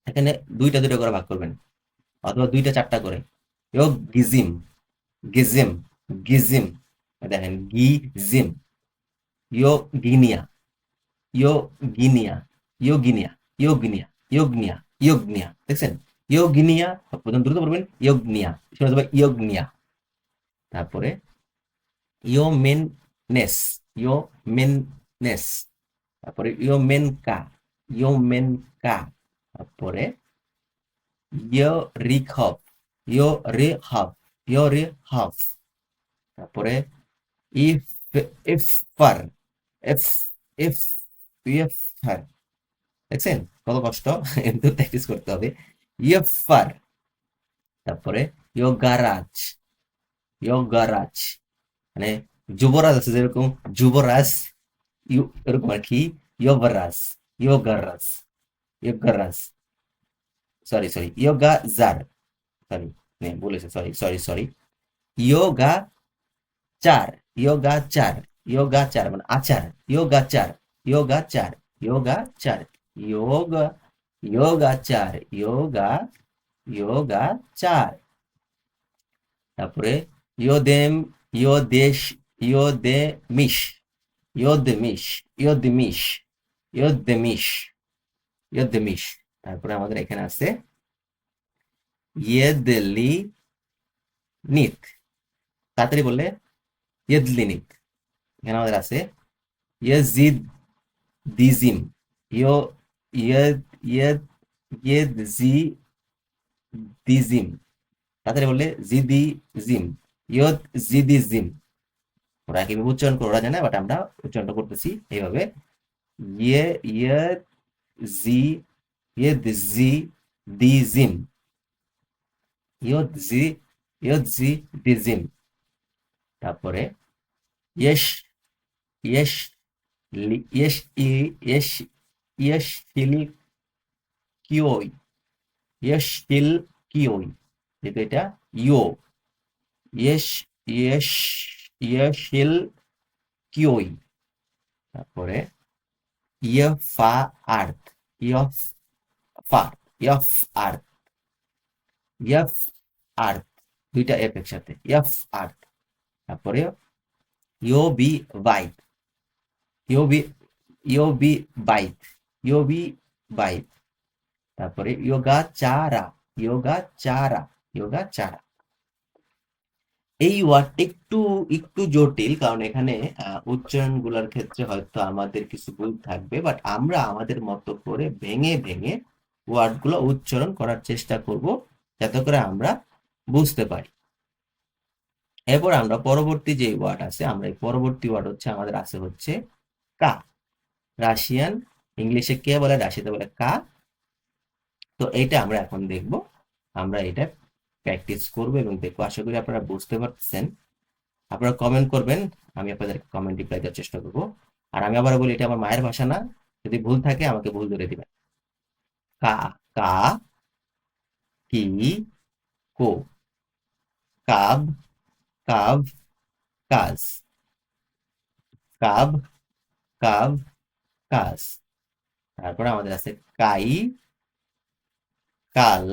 এখানে দুইটা দুইটা করে ভাগ করবেন, অথবা দুইটা চারটা করে। ইয়গ গিজিম, গিজিম, গিজিম, দেখেন গিজিম, ইয়ো গিনিয়া, ইয়ো গিনিয়া, ইয়ো গিনিয়া, ইয়ো গিনিয়া, ইয়গনিয়া, ইয়গনিয়া, দেখছেন, ইয়গনিয়া, প্রথম দ্রুত পড়বেন, ইয়গনিয়া, শোনা যাবে ইয়গনিয়া, তারপরে ইয়োমেননেস, ইয়োমেননেস, তারপরে ইয়োমেনকা, ইয়োমেনকা, তারপরে ইয়রিখব, ইয়রিহব, ইয়রিহব, তারপরে ইফ, ইফার, ইফ, ইফ, ইফার, দেখছেন কত কষ্ট, কিন্তু প্র্যাকটিস করতে হবে। ইফার, তারপরে ইয়োগারাজ, ইয়োগারাজ, মানে যুবরাজ আছে যেরকম যুবরাজ, ইউ এরকম আর কি, ইয়োগারাস, ইয়োগারাস, ইয়োগারাস, সরি সরি, ইয়োগাজার, সরি, বলেছে, সরি সরি সরি, ইয়োগা চার, ইয়োগাচার, ইয়োগাচার মানে আচার, ইয়োগাচার, ইয়োগাচার, ইয়োগাচার, ইয়োগা, ইয়োগাচার, ইয়োগাচার। তারপরে ইয়োদেম, ইয়োদেশ, ইয়োদেমিশ, ইয়োদেমিশ, ইয়োদেমিশ, ইয়োদেমিশ, ইয়োদেমিশ। তারপরে আমাদের এখানে আছে ইয়েদলি নিত, তাড়াতাড়ি বললে ইয়েদলিনিত। এখানে আমাদের আছে ইয়েজিদ দিজিম, ইয়ো, ইয়েদ, ইয়েদ, ইয়েদ জি দিজিম, তাড়াতাড়ি বললে জিদি জিম, ইয়দ জিদি জিম। ওরা কিভাবে উচ্চারণ করে ওরা জানে, বাট আমরা উচ্চারণটা করতেছি এইভাবে, ইয়ে, ইয়েদ জি, ইয়েদ জি দিজিম, ইয়দ জি, ইয়দ জি দিজিম। তারপরে ইয়েশ, ইয়েশ, ইয়েশ ই, ইয়েশ, ইয়েশ হিল কিওই, ইয়েশ হিল কিওই, যেহেতু এটা ইয়ো, ইয়েশ, ইয়েশ, ইয়েশ হিল কিওই। তারপরে ইয়ফা আর্থ, ইয়ফ ফা, ইয়ফ আর্থ, ইয়ফ আর্থ, দুইটা এফ একসাথে, ইয়ফ আর্থ। তারপরে ইও বি বাইট, ইও বি, ইও বি বাইট, ইও বি বাইট। তারপরে ইয়োগা চারা, ইয়োগা চারা, ইয়োগা চারা। এই ওয়ার্ডটা একটু একটু জটিল, কারণ এখানে উচ্চারণ গুলার ক্ষেত্রে হয়তো আমাদের কিছু ভুল থাকবে, বাট আমরা আমাদের মতো করে ভেঙে ভেঙে ওয়ার্ড গুলো উচ্চারণ করার চেষ্টা করব, যাতে করে আমরা বুঝতে পারি। এরপর আমরা পরবর্তী যে ওয়ার্ড আছে, আমরা এই পরবর্তী ওয়ার্ড হচ্ছে আমাদের আছে হচ্ছে কা, রাশিয়ান, ইংলিশে কে বলে, রাশিয়াতে বলে কা। তো এইটা আমরা এখন দেখব, আমরা এটা প্র্যাকটিস করবো এবং দেখবো। আশা করি আপনারা বুঝতে পারছেন। আপনারা কমেন্ট করবেন, আমি আপনাদের কমেন্ট রিপ্লাই দেওয়ার চেষ্টা করবো। আর আমি আবার বলি, এটা আমার মায়ের ভাষা না, যদি ভুল থাকে আমাকে ভুল ধরে দিবেন। কা, কা, কি, কো, কাব, কাভ, কাজ, কাব, কাভ, কাজ। তারপরে আমাদের আছে কাই, কাল,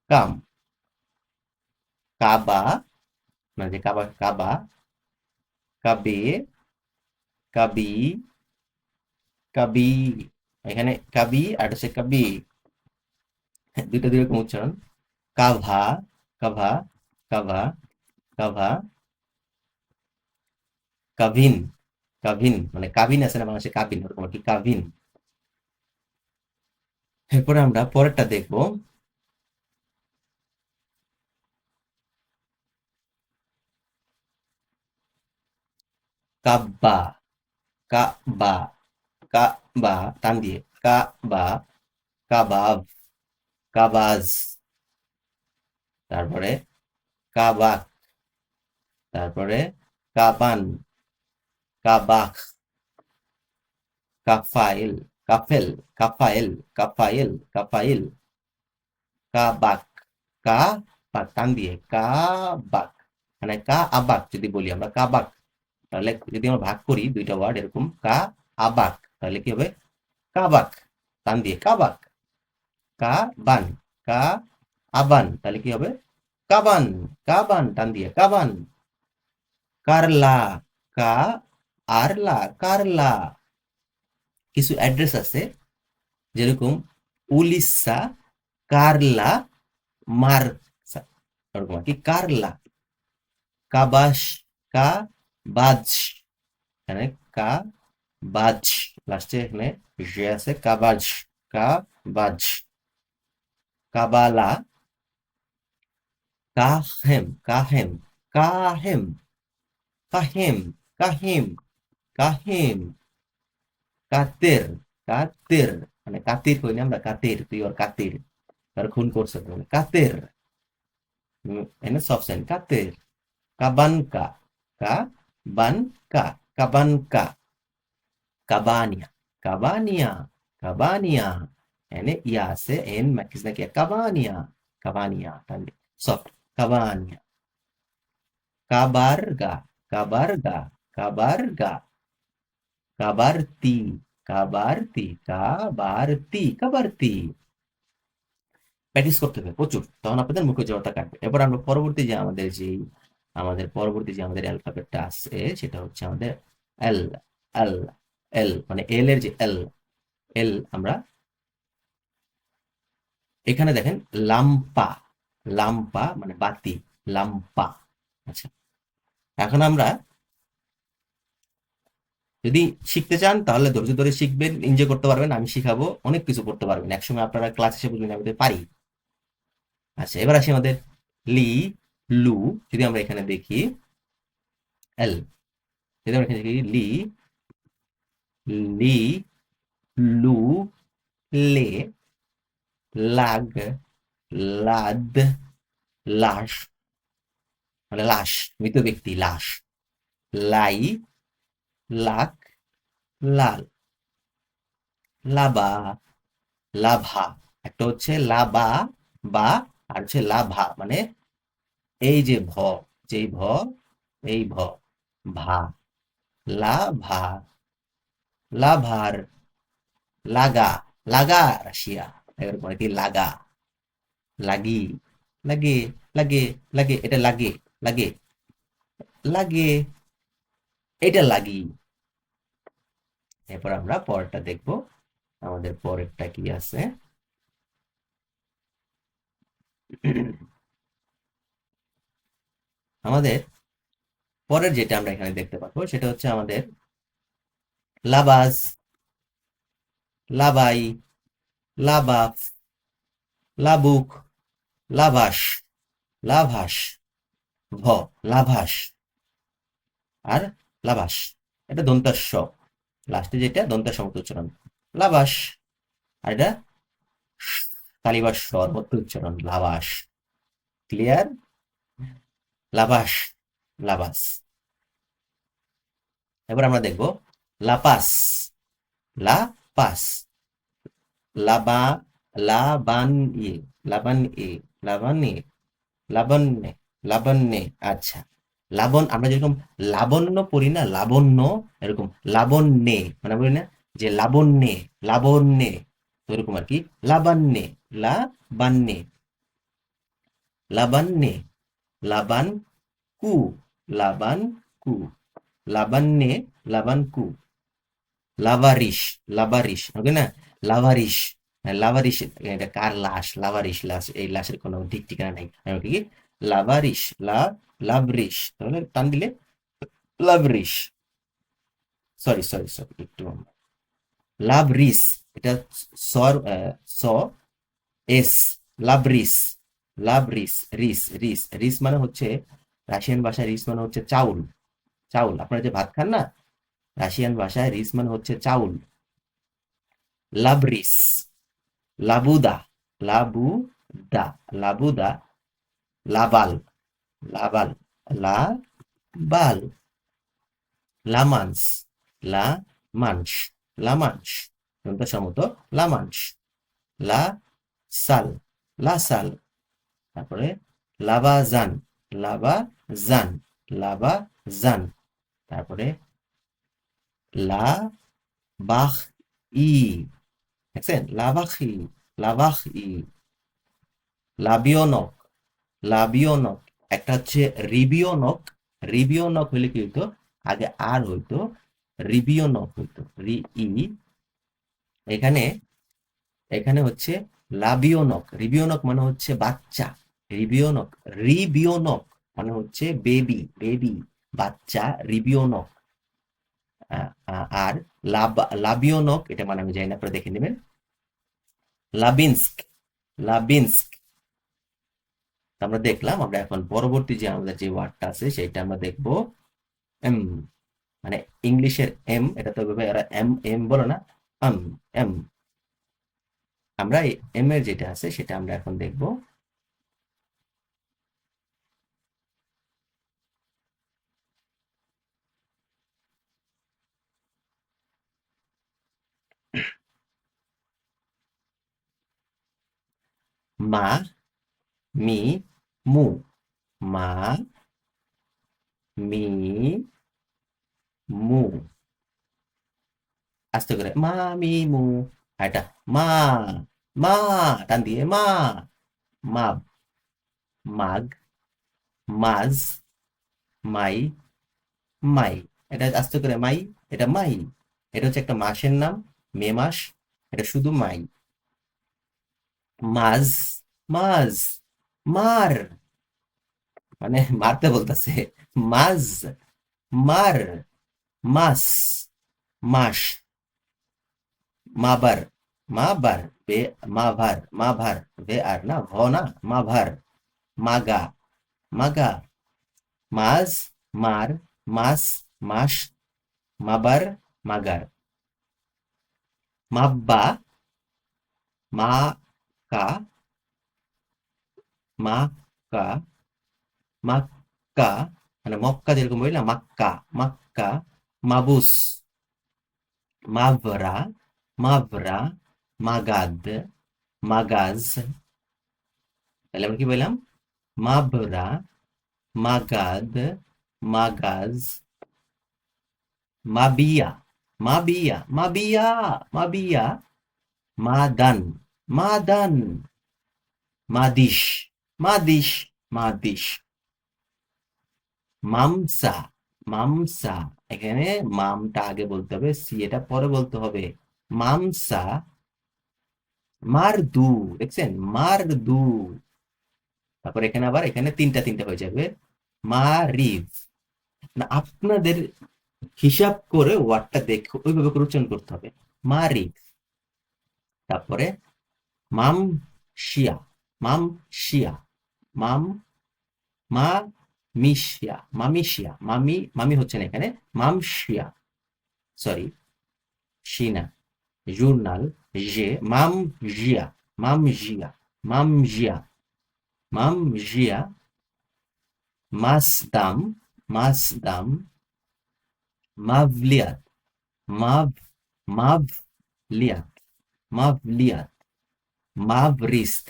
কাম, কাবা, মানে যে কাবা, কাবা, কাবে, কাবি, কাবি। এখানে কাবি আর হচ্ছে কাবি, দুইটা দুই রকম উচ্চারণ। CAVA, CAVA, CAVA, CAVA, Kavin, Kavin মানে কাভিন আছে না বাংলাদেশে, কাভিন, ওরকম আর কি, কাভিন। এরপরে আমরা পরেরটা দেখবো, কাব্বা, কাবা, কাবা টান দিয়ে, কাবা, কাবাব, কাবাজ। তারপরে কাবাক, তারপরে কাবান, কাবাখ, কাফাইল, কাফেল, কাফাইল, কাফাইল, কাফাইল, কাবাক, কা বাক টান দিয়ে, কাবাক, মানে কা আবাক যদি বলি আমরা, কাবাক। তাহলে যদি আমরা ভাগ করি দুইটা ওয়ার্ড এরকম, কা আবাক, তাহলে কি হবে, কাবাক, টান দিয়ে কাবাক। কা বান, কা আবান, তাহলে কি হবে, কাবান, কাবান, টান দিয়ে কাবান। কারলা, কা আরলা, কারলা। কিছু অ্যাড্রেস আছে, যেরকম উলিশা, কারলা, মার্সা, এরকম আর কি, কারলা। কাবাস, কা বাজ, এখানে কা বাজ, লাস্টে এখানে যে আছে কাবাজ, কা বাজ। কাবালা, কাহেম, কাহেম, কাহেম, কাহেম, কাহিম, কাহিম। কাতের, কাতের মানে কাতির কই না আমরা, কাতির, তুই ওর কাতির, তার খুন করছে তো, মানে কাতের, এনে সব সাইন, কাতের। কাবানকা, কা বানকা, কাবানকা, কাবানিয়া, কাবানিয়া, কাবানিয়া। এনে ইয়া আছে, এন মাকিস নাকি কাবানিয়া, কাবানিয়া তাহলে সফট, কাবানিয়া। কাবারগা, কাবারগা, কাবারগা, কাবারতি, কাবারতি, কাবারতি, কাবারতি। প্র্যাকটিস করতে হবে প্রচুর, তখন আপনাদের মুখে জড়তা কাটবে। এবার আমরা পরবর্তী যে আমাদের অ্যালফাবেটটা আছে সেটা হচ্ছে আমাদের এল। এল, এল মানে এল এর যে এল, এল আমরা এখানে দেখেন লাম্পা, লাম্পা মানে বাতি, লাম্পা। আচ্ছা, এখন আমরা যদি শিখতে চান তাহলে ধৈর্য ধরে শিখবেন, এনজয় করতে পারবেন, আমি শিখাবো, অনেক কিছু করতে পারবেন একসময়, আপনারা ক্লাস এসে বুঝবেন আমি তো পারি। আচ্ছা, এবার আসি আমাদের লি, লু। যদি আমরা এখানে দেখি এল, যদি আমরা এখানে দেখি লি, লি, লু, লে, লাগ, লাদ, লাশ মানে লাশ, মৃত ব্যক্তি লাশ, লাই, লাক, লাল, লাবা, লাভা। একটা হচ্ছে লাবা বা, আর হচ্ছে লাভা মানে এই যে ভ, যেই ভ, এই ভ, ভা, লাভা, লাভার, লাগা, লাগা রাশিয়া, এরকম আর কি, লাগা, লাগি, লাগে, লাগে, লাগে, এটা লাগে, লাগে, লাগে, এটা লাগি। এরপর আমরা পরেরটা দেখবো, আমাদের পরেরটা কি আছে। আমাদের পরের যেটা আমরা এখানে দেখতে পাবো সেটা হচ্ছে আমাদের লাবাজ, লাবাই, লাবাফ, লাবুক, লাভাস, লাভাস, ভ, লাভাস, আর লাভাস। এটা দন্তাস্ব, লাস্টে যেটা দন্তাস্ব মতো উচ্চারণ, লাভাস। আর এটা তালিবাস স্বর মতো উচ্চারণ, লাভাস। ক্লিয়ার? লাভাস, লাভাস। এবার আমরা দেখবো লাপাস, লাপাস, লাবা, লাবান ই, লাবান ই, লাবানি, লাবণ্যে, লাবণ্যে। আচ্ছা, লাবণ আমরা যেরকম লাবণ্য পড়ি না, লাবণ্য, এরকম লাবণ্যে মানে বলি না যে লাবণ্যে, লাবণ্যে, তো এরকম আর কি, লাবান্যে, লাবান্যে, লাবান্যে, লাবান কু, লাবান কু, লাবান্যে, লাবান কু, লাভারিশ, লাভারিশ ওকে না, লাভারিশ, লাভারিশ। এটা কার লাশ? লাভারিশ লাশ, এই লাশের কোনো ঠিক ঠিকানা নাই, কি লাভারিশ, লাভরিশ, তাহলে টান দিলে লাভরিশ, সরি সরি সরি একটু, লাভরিস, এটা সর, স, এস, লাভরিস, লাভরিস, রিস, রিস, রিস মানে হচ্ছে, রাশিয়ান ভাষায় রিস মানে হচ্ছে চাউল, চাউল, আপনারা যে ভাত খান না, রাশিয়ান ভাষায় রিস মানে হচ্ছে চাউল। লাভরিস, লাবুদা, লাবুদা, লাবুদা, লাবাল, লাবাল, লাবাল, লামান্স, লামান্স, লামান্স, দন্তের সমত লামান্স, লা সাল, লাসাল। তারপরে লাবাজান, লাবাজান, লাবাজান। তারপরে লা বাখ ই, দেখছেন লাবাখি, লাবাখি, লাবিয়নক, লাবিয়নক। একটা হচ্ছে রিবিয়নক, রিবিয়নক হইলে কি হইতো, আগে আর হইতো, রিবিয়নক হইতো, রি ই, এখানে, এখানে হচ্ছে লাবিয়নক, রিবিয়নক মানে হচ্ছে বাচ্চা, রিবিয়নক, রিবিয়নক মানে হচ্ছে বেবি, বেবি, বাচ্চা, রিবিয়নক। আর লাবিয়নক এটা মানে আমি জানি না, আপনারা দেখে নেবেন, লাবিনস্ক, লাবিনস্ক। আমরা দেখলাম, আমরা এখন পরবর্তী যে আমাদের যে ওয়ার্ডটা আছে সেটা আমরা দেখবো এম, মানে ইংলিশের এম, এটা তো এরা এম এম বলো না, এম, এম। আমরা এম এর যেটা আছে সেটা আমরা এখন দেখবো। মা মি মু, মা মি মু, আস্তে করে মা মি মু, আর এটা মা, মা, টান দিয়ে মা, মাব, মাগ, মাজ, মাই, মাই, এটা আস্তে করে মাই, এটা মাই, এটা হচ্ছে একটা মাসের নাম, মে মাস, এটা শুধু মাই, মাজ, মাজ, মার, মানে মারতে বলতেছে, মাজ, মার, মাস, মাস, মাবার, মাবার, বে, মাভার, মাভার, বে আর না ভ না, মাভার, মাগা, মাগা, মাজ, মার, মাস, মাস, মাবার, মাগার, মাব্বা, মা কা, মা কা, মাক্কা, মানে মক্কা যেরকম বলি না, মাক্কা, মাক্কা, মাবুস, মাভরা, মাভরা, মাগাদ, মাগাজ, তাহলে আমরা কি বললাম, মাভরা, মাগাদ, মাগাজ, মাবিয়া, মাবিয়া, মাবিয়া, মাবিয়া, মাদান, মাদান, মাদিশ, মাদিশ, মাদিশ, মামসা, মামসা, এখানে মামটা আগে বলতে হবে, সি এটা পরে বলতে হবে, মামসা, মারদু, দেখছেন মারদু, তারপর এখানে আবার এখানে তিনটা তিনটা হয়ে যাবে, মারিফ, না আপনাদের হিসাব করে ওয়ার্ডটা দেখে ওইভাবে করে উচ্চারণ করতে হবে, মারিফ, তারপরে মাম শিয়া, মাম শিয়া, মাম, মা মিশিয়া, মামিশিয়া, মামি, মামি হচ্ছে না এখানে, মামশিয়া, সরি, শিনা, জুর্নাল, যে, মাম জিয়া, মাম জিয়া, মাম জিয়া, মাম জিয়া, মাসদাম, মাসদাম, মাভলিয়াত, মাভ, মাভলিয়াত, মাভলিয়াত, মাভরিস্ত,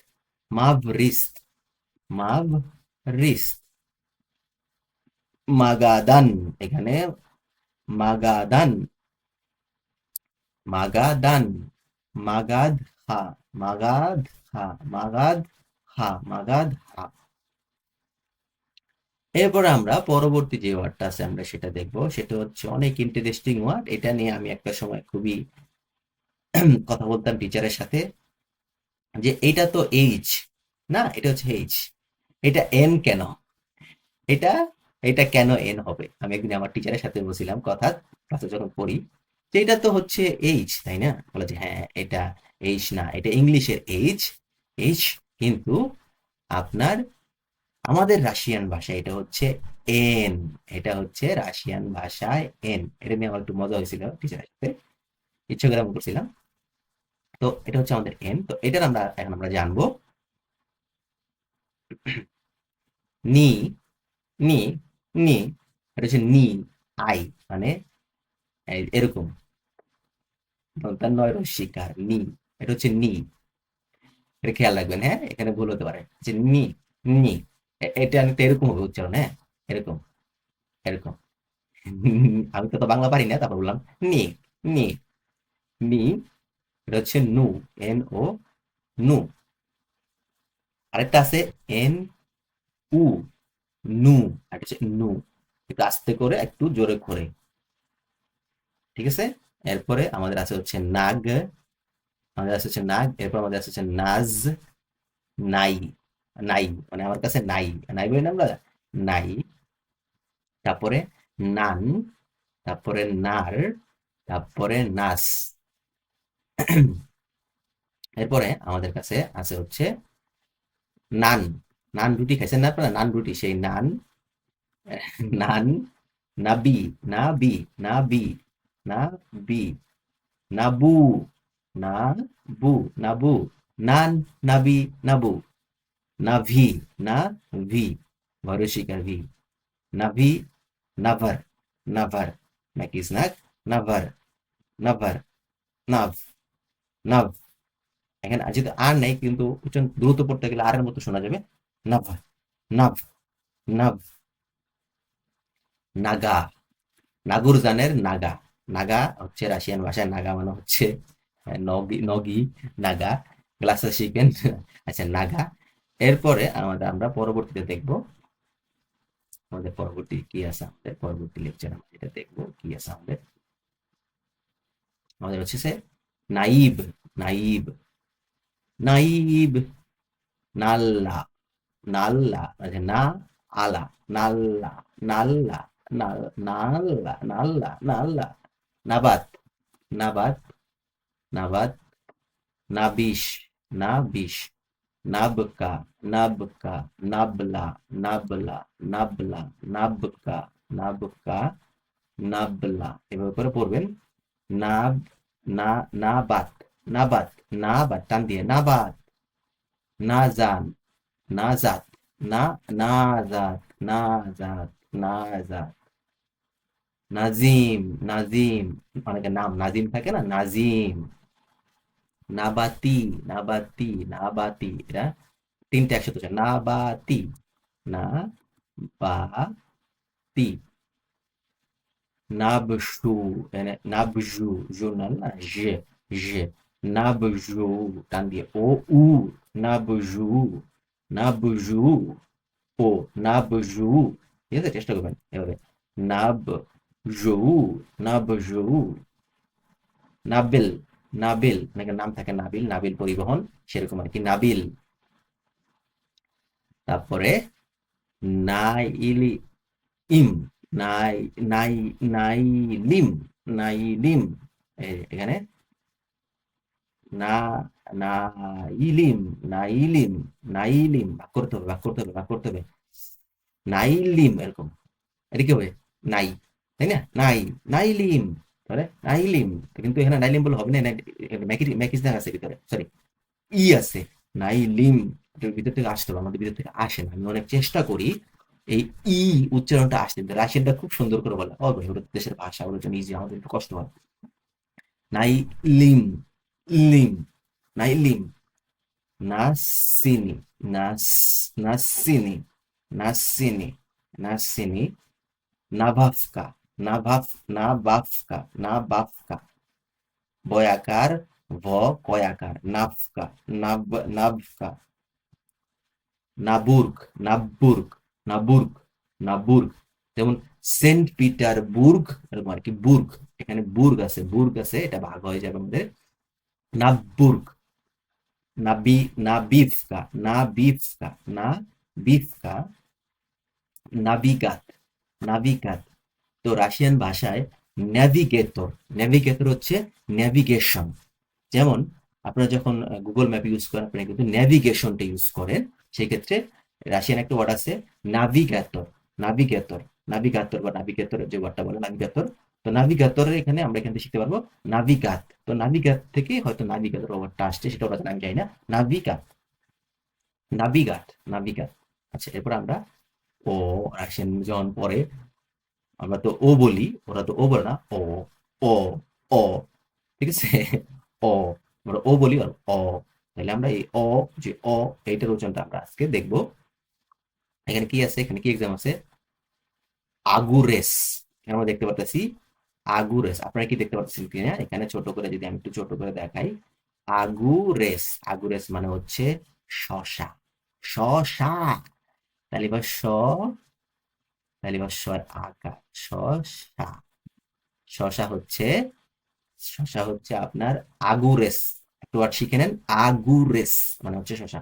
মাভরিস্ত, মাভরিস্ত, মাগাদান, এখানে মাগাদান, মাগাদান, মাগাদ হা, মাগাদ হা, মাগাদ হা, মাগাদ হা। এরপরে আমরা পরবর্তী যে ওয়ার্ডটা আছে আমরা সেটা দেখবো, সেটা হচ্ছে অনেক ইন্টারেস্টিং ওয়ার্ড, এটা নিয়ে আমি একটা সময় খুবই কথা বলতাম টিচারের সাথে, যে এটা তো এইচ না, এটা হচ্ছে এইচ, এটা এন কেন, এটা এটা কেন এন হবে, আমি একদিন আমার টিচারের সাথে বলছিলাম কথা, ক্লাসে যখন পড়ি, যে এটা তো হচ্ছে এইচ তাই না, বলে যে হ্যাঁ এটা এইচ না, এটা ইংলিশের এইচ, এইচ, কিন্তু আপনার আমাদের রাশিয়ান ভাষায় এটা হচ্ছে এন, এটা হচ্ছে রাশিয়ান ভাষায় এন, এটা নিয়ে আমার একটু মজা হয়েছিল টিচারের সাথে, ইচ্ছে করে আমি করছিলাম, তো এটা হচ্ছে আমাদের এন, তো এটার আমরা এখন আমরা জানবো, নি, নি, নি, এটা হচ্ছে নি, আই, মানে এরকম, দন্তান নয় রস্বীকার নি, এটা হচ্ছে নি, এটা খেয়াল রাখবেন, হ্যাঁ এখানে ভুল হতে পারে, যে নি, নি, এটা অনেকটা এরকম হবে উচ্চারণ, হ্যাঁ এরকম, এরকম, আমি তো বাংলা পারি না, তারপর বললাম নি, নি, নি, এটা হচ্ছে নু, এন ও, নু, আরেকটা আছে এন উ, নু, আর হচ্ছে নু, একটু আস্তে করে একটু জোরে করে, ঠিক আছে, এরপরে আমাদের আছে হচ্ছে নাগ, আমাদের আছে হচ্ছে নাগ, এরপর আমাদের আছে হচ্ছে নাজ, নাই, নাই, মানে আমার কাছে নাই, নাই বলি না আমরা, নাই, তারপরে নান, তারপরে নার, তারপরে নাস, এরপরে আমাদের কাছে আছে হচ্ছে নান, নান রুটি খাইছেন না আপনারা, নান রুটি, সেই নান, নান, নাবি, নাবি, নাবি, নাবি, নাবু, নাবু, নাবু, নান, নাবি, নাবু, নাভি, নাভি, ভরসিকা ভি, নাভি, নাভার, নাভার, নাকি স্নাক, নাভার, নাভার, নাভ, নাভ, এখানে যেহেতু আর নেই, কিন্তু উচ্চারণ দ্রুত পড়তে গেলে আর এর মতো শোনা যাবে। নাভ, নাভ, নাভ। নাগা, নাগুরজানের নাগা। নাগা হচ্ছে রাশিয়ান ভাষায়, নাগা মানে হচ্ছে নগি, নগি, নাগা, গ্লাসে শিখেন। আচ্ছা, নাগা। এরপরে আমরা পরবর্তীতে দেখব, আমাদের পরবর্তী কি আছে, আমাদের পরবর্তী লেকচার আমরা এটা দেখবো কি আছে আমাদের। আমাদের হচ্ছে সে নাইব, নাইব, নাইব, নাল্লা, নাল্লা, আচ্ছা না, আলা, নাল্লা, নাল্লা, নাল্লা, নাল্লা, নাল্লা। নাবাত, নাবাত, নাবাত, নাবিশ, নাবিশ, নাবকা, নাবকা, নাবলা, নাবলা, নাবলা, নাবকা, নাবকা, নাবলা। এভাবে করে পড়বেন। নাব, না, নাবাত, নাবাত, নাবাত টান দিয়ে নাবাত, নাজান, নাজাত, না, নাজাত, নাজাত, নাজাত, নাজিম, নাজিম, অনেকের নাম নাজিম থাকে না, নাজিম। নাবাতি, নাবাতি, নাবাতি, এটা তিনটে একসাথে হচ্ছে নাবাতি, না বা তি। নাবশু, মানে নাবজু, জুনাল না, জে, জে, নাবজু টান দিয়ে ও, উ, নাবজু, নাবজু, ও, নাবজু। ঠিক আছে, চেষ্টা করবেন এভাবে। নাবজু, নাবজু, নাবিল, নাবিল, অনেকের নাম থাকে নাবিল, নাবিল পরিবহন, সেরকম আর কি, নাবিল। তারপরে নাইলি, ইম, নাই, নাই, নাইলিম, নাইলিম। এখানে না, নাইলিম, নাইলিম, নাইলিম, ভাগ করতে হবে, ভাগ করতে হবে, ভাগ করতে হবে। নাইলিম, এরকম। এটা কি হবে? নাই, তাই না? নাই, নাইলিম, তাহলে নাইলিম। কিন্তু এখানে নাইলিম বলে হবে না, ম্যাকিজ দেওয়া আছে ভিতরে, সরি, ই আছে, নাইলিম। এটার ভিতর থেকে আসতে হবে, আমাদের ভিতর থেকে আসে না। আমি অনেক চেষ্টা করি এই ই উচ্চারণটা আসতে দিতে। রাশিয়ানটা খুব সুন্দর করে বলে, ও ভাই, ওটা দেশের ভাষা, ওদের জন্য ইজি, আমাদের একটু কষ্ট হয়। নাইলিম, লিম, নাইলিম, নাসিনি, নাস, নাসিনি, নাসিনি, নাসিনি, নাভাফকা, নাভাফ, নাবাফকা, নাবাফকা। বয়াকার, ভ, কয়াকার, নাফকা, নাব, নাবকা। নাবুর্গ, নাববুর্গ, নাবুর্গ, নাবুর্গ। যেমন সেন্ট পিটারবুর্গ, এরকম আর কি, বুর্গ। এখানে বুর্গ আছে, বুর্গ আছে, এটা ভাগ হয়ে যাবে আমাদের নাববুর্গ। নাবি, নাবিফকা, নাবিফকা, নাবিফকা, নাবিগাত, নাবিগাত। তো রাশিয়ান ভাষায় ন্যাভিগেটর, ন্যাভিগেটর হচ্ছে ন্যাভিগেশন। যেমন আপনারা যখন গুগল ম্যাপ ইউজ করেন, আপনি কিন্তু ন্যাভিগেশনটা ইউজ করেন, সেই ক্ষেত্রে রাশিয়ান একটা ওয়ার্ড আছে নাভিগেটর, নাভিগেটর, নাভিগাতর বা নাভিগেটর, যে ওয়ার্ডটা বলে নাভিগেটর। তো নাভিগেটরের এখানে আমরা এখান থেকে শিখতে পারবো নাভিগাত। তো নাভিগাত থেকে হয়তো নাভিগেটর ওয়ার্ডটা আসছে, সেটা ওরা আমি জানি না। নাভিগাত, নাভিগাত, নাভিগাত। আচ্ছা, এরপর আমরা ও, রাশিয়ান যখন পরে আমরা তো ও বলি, ওরা তো ও বলে না, ও, ও, ও, ঠিক আছে। অ, আমরা ও বলি আর অ। তাহলে আমরা এই অ, যে অ, এইটার ওজনটা আমরা আজকে দেখবো। এখানে কি আছে, এখানে কি এক্সাম আছে? আগুরেস, আমরা দেখতে পাচ্ছি আগুরেস। আপনারা কি দেখতে পাচ্ছেন কিনা, এখানে ছোট করে যদি আমি একটু ছোট করে দেখাই, আগুরেস, আগুরেস মানে হচ্ছে শশা, শশা। তাহলে এবার শ, তাহলে এবার শ আকার, শশা, শশা হচ্ছে, শশা হচ্ছে আপনার আগুরেস। একটু ওয়ার্ড শিখে নেন, আগুরেস মানে হচ্ছে শশা।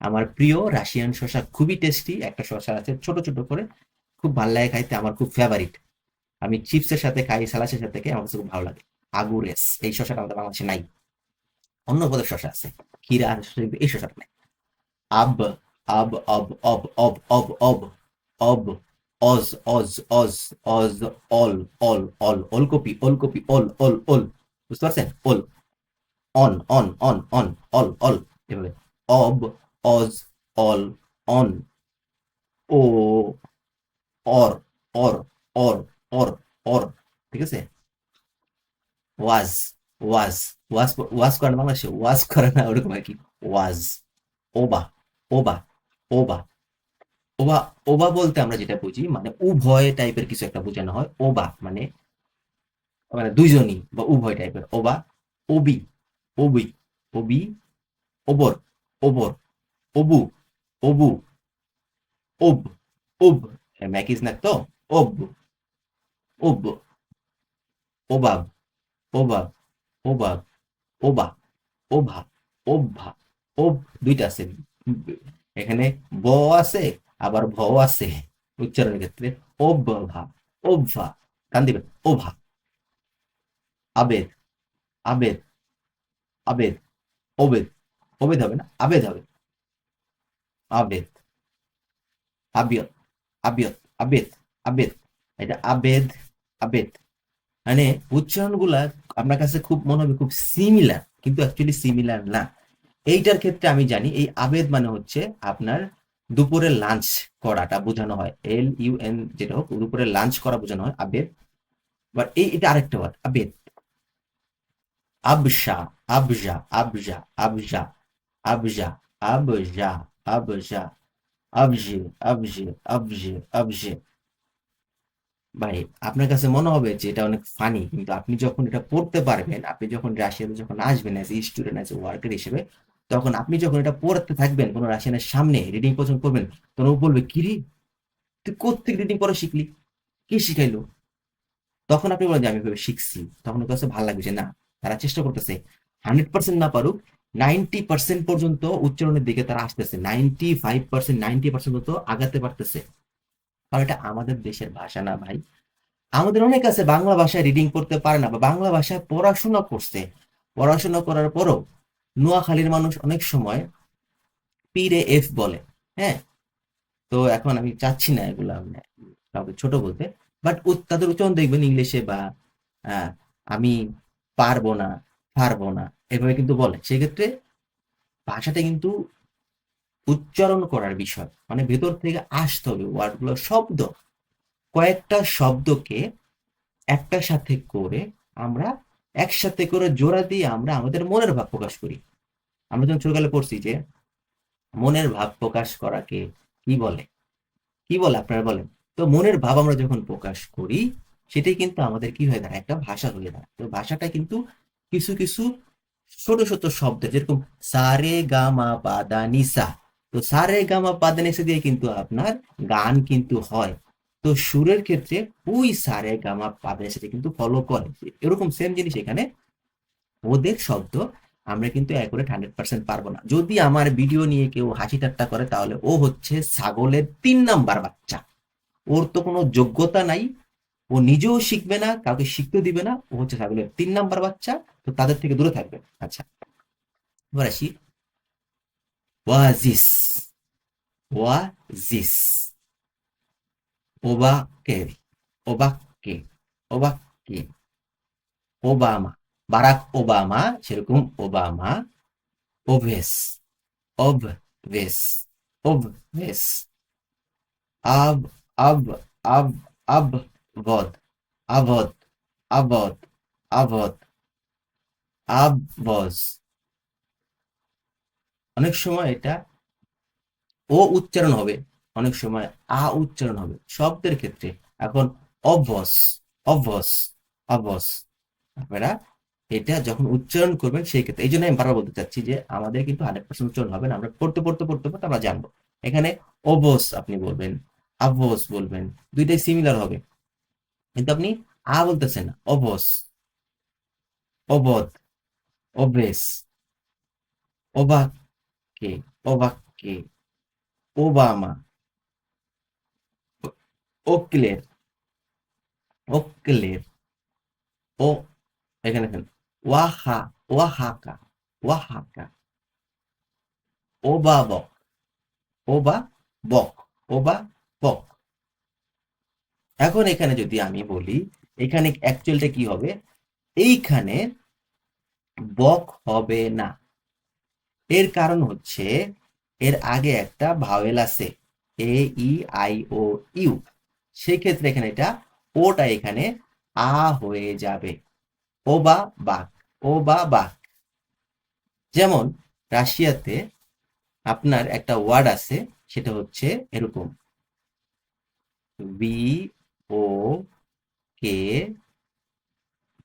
আমার প্রিয় রাশিয়ান শশা, খুবই টেস্টি একটা শশা আছে, ছোট ছোট করে, খুব ভালো লাগে খাইতে, আমার খুব ফেভারিট। আমি চিপসের সাথে খাই, সালাসের সাথে খাই, আমার কাছে খুব ভালো লাগে। আগুরেস, এই শশাটা আমাদের বাংলাদেশে নাই, অন্য পদের শশা আছে, ক্ষীরা আর শশা, কিন্তু এই শশাটা নাই। আব, আব, of, of, of, of, of, of, Aja, Aja, Aja, Aja, all, all, all, ওলকপি, ওলকপি, অল, অল, অল। বুঝতে পারছেন? All, on, on, on, on, all, all, এভাবে। অব, অজ, অল, অন, ও, or, or, or, or, or, ঠিক আছে। ওয়াজ, ওয়াজ, ওয়াজ ওয়াজ করে না বাংলাদেশে, ওয়াজ করে না ওরকম আর কি। ওয়াজ, ওবা, ওবা, ওবা, ওবা। ওবা বলতে আমরা যেটা বুঝি মানে উভয় টাইপের কিছু একটা বোঝানো হয়। ওবা মানে মানে দুইজনই বা উভয় টাইপের। ওবা, Obi, Obi, Obi, ওবর, ওবর, Obu, Obu, ওব, ওব, ম্যাকিজ না তো, ওব, ওব, ওবাব, ওবাব, ওবাব, ওবা, ওভা, ওভা, ওভ। দুইটা আছে এখানে, ব আছে আবার ভ আছে উচ্চারণের ক্ষেত্রে। ওভা, ওভা, টান দিবেন, ওভা। আবেদ, আবেদ, আবেদ, ওবেদ, ওবেদ হবে না, আবেদ হবে। আবেদ, আবিয়ত, আবিয়ত, আবেদ, আবেদ। এটা আবেদ, আবেদ। মানে উচ্চারণগুলা আপনার কাছে খুব মনে হবে খুব সিমিলার, কিন্তু অ্যাকচুয়ালি সিমিলার না। এইটার ক্ষেত্রে আমি জানি এই আবেদ মানে হচ্ছে আপনার দুপুরে লাঞ্চ করাটা বোঝানো হয়, LUN যেটা হোক, দুপুরে লাঞ্চ করা বোঝানো হয় আবেদ। বাট এটা আরেকটা ওয়ার্ড আবেদ। আবসা, আবজা, আবজা, আবজা, আবজা, আবজা, আবজা, আবজে, আবজে, আবজে, আবজে। ভাই আপনার কাছে মনে হবে যে এটা অনেক ফানি, কিন্তু আপনি যখন এটা পড়তে পারবেন, আপনি যখন রাশিয়াতে যখন আসবেন as a student, as a worker হিসেবে, তখন আপনি যখন এটা পড়তে থাকবেন কোনো রাশিয়ানের সামনে রিডিং পছন্দ করবেন, তখন ও বলবে কিরে তুই কোত্থেকে রিডিং পড়া শিখলি, কে শিখাইলো? তখন আপনি বলেন যে আমি এভাবে শিখছি, তখন ওর কাছে ভালো লাগবে যে না, তারা চেষ্টা করতেছে, 100% না পারুক, 90% পর্যন্ত উচ্চারণের দিকে তারা আসতেছে, 95%, 90% পর্যন্ত আগাতে পারতেছে। কারণ এটা আমাদের দেশের ভাষা না ভাই। আমাদের অনেক আছে বাংলা ভাষায় রিডিং করতে পারে না, বা বাংলা ভাষায় পড়াশোনা করছে, পড়াশোনা করার পরও নোয়াখালীর মানুষ অনেক সময় পীরে এফ বলে। হ্যাঁ, তো এখন আমি চাচ্ছি না এগুলা মানে কাউকে ছোট বলতে, বাট তাদের উচ্চারণ দেখবেন ইংলিশে বা আমি পারবো না, পারবো না, এভাবে কিন্তু বলে। সেক্ষেত্রে ভাষাটা কিন্তু উচ্চারণ করার বিষয়, মানে ভেতর থেকে আসতে হবে ওয়ার্ডগুলো, শব্দ, কয়েকটা শব্দকে একটা সাথে করে আমরা একসাথে করে জোড়া দিয়ে আমরা আমাদের মনের ভাব প্রকাশ করি। আমরা যখন ছোটকালে পড়ছি যে মনের ভাব প্রকাশ করাকে কি বলে, কি বলে আপনারা বলেন? তো মনের ভাব আমরা যখন প্রকাশ করি, সেটাই কিন্তু আমাদের কি হয়ে দাঁড়ায়, একটা ভাষা হয়ে দাঁড়ায়। তো ভাষাটা কিন্তু কিছু কিছু ছোট ছোট শব্দ, যেরকম সারে গামা পাদা নিসা, তো সারে গামা পাদা নিসা দিয়ে কিন্তু আপনার গান কিন্তু হয়। তো সুরের ক্ষেত্রে ওই সারে গামা পাদা নিসা কিন্তু ফলো করে। এরকম সেম জিনিস এখানে, ওদের শব্দ আমরা কিন্তু অ্যাকুরেট 100% পারবো না। যদি আমার ভিডিও নিয়ে কেউ হাসি ঠাট্টা করে, তাহলে ও হচ্ছে ছাগলের 3 নাম্বার বাচ্চা। ওর তো কোনো যোগ্যতা নাই, ও নিজেও শিখবে না, কাউকে শিখতে দিবে না, ও হচ্ছে ছাগলের 3 নাম্বার বাচ্চা। তো তাদের থেকে দূরে থাকবে। আচ্ছা, এবার আসি ওয়াজিস, ওয়াজিস, ওবাকে, ওবাকে, ওবাকে, ওবামা, বারাক ওবামা সেরকম ওবামা, ওভেস, অবভেস, অবভেস, আব, আব, আব, আববদ, আবদ, আবদ, আবদ, আববজ। অনেক সময় এটা ও উচ্চারণ হবে, অনেক সময় উচ্চারণ হবে শব্দের ক্ষেত্রে। এখন অভ্যস, অভ্যস, অভ্যস, আপনারা এটা যখন উচ্চারণ করবেন সেই ক্ষেত্রে, এই জন্য আমি বারবার বলতে চাচ্ছি যে আমাদের কিন্তু 100% উচ্চারণ হবে না, আমরা পড়তে পড়তে পড়তে পড়তে আমরা জানবো। এখানে অবস আপনি বলবেন, আবস বলবেন, দুইটাই সিমিলার হবে, কিন্তু আপনি বলতেছেন না। অবস, অবধ, অবেস, অবাক্যে, অবাক্যে, ওবামা, ওকলের, ওকলের, ও, এখানে দেখেন, ওয়াহা, ওয়াহাকা, ওয়াহাকা, ওবাবক, ওবা বক, ওবা বক। এখন এখানে যদি আমি বলি, এখানে অ্যাকচুয়ালটা কি হবে, এইখানে বক হবে না। এর কারণ হচ্ছে এর আগে একটা ভাওয়েল আছে, AEIOU। সেই ক্ষেত্রে এখানে এটা ওটা এখানে হয়ে যাবে, ও বা বাক, ও বা বাক। যেমন রাশিয়াতে আপনার একটা ওয়ার্ড আছে, সেটা হচ্ছে এরকম বি ও কে,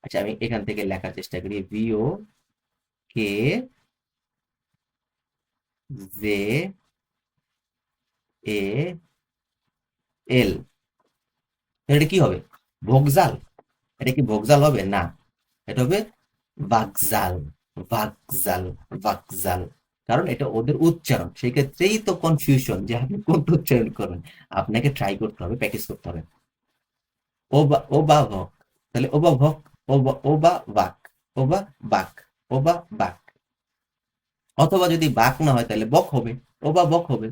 আচ্ছা আমি এখান থেকে লেখার চেষ্টা করি, B O K J A এল। এটা কি হবে? ভোগজাল? এটা কি ভোগজাল হবে? না, এটা হবে বাকজাল। বাকজাল, বাকজাল। কারণ এটা ওদের উচ্চারণ, সেই ক্ষেত্রেই তো কনফিউশন যে আপনি কোনটা উচ্চারণ করবেন। আপনাকে ট্রাই করতে হবে, প্র্যাকটিস করতে হবে। ও বা ভক, তাহলে ও বা ভক, ও বা বাক, ও বা বাক, ও বা বাক। অথবা যদি বাক না হয় তাহলে বক হবে, ও বা বক হবে।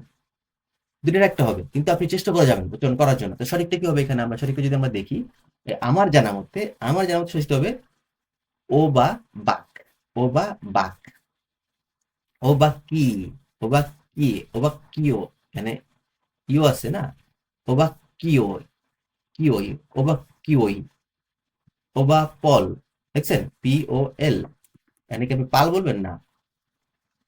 দুটোর একটা হবে, কিন্তু আপনি চেষ্টা করে যাবেন উচ্চারণ করার জন্য। তো সঠিকটা কি হবে এখানে? আমরা সঠিকটা যদি আমরা দেখি, আমার জানা মতে সঠিক হবে ও বা বাক, ও বা বাক, ও বা কি, ও বা কি, ও বা কিও, মানে ইও আছে না, ও বা কিও, কিওই, ও বা কিওই, ও বা পল, দেখছেন পি ও এল, মানে কি আপনি পাল বলবেন না,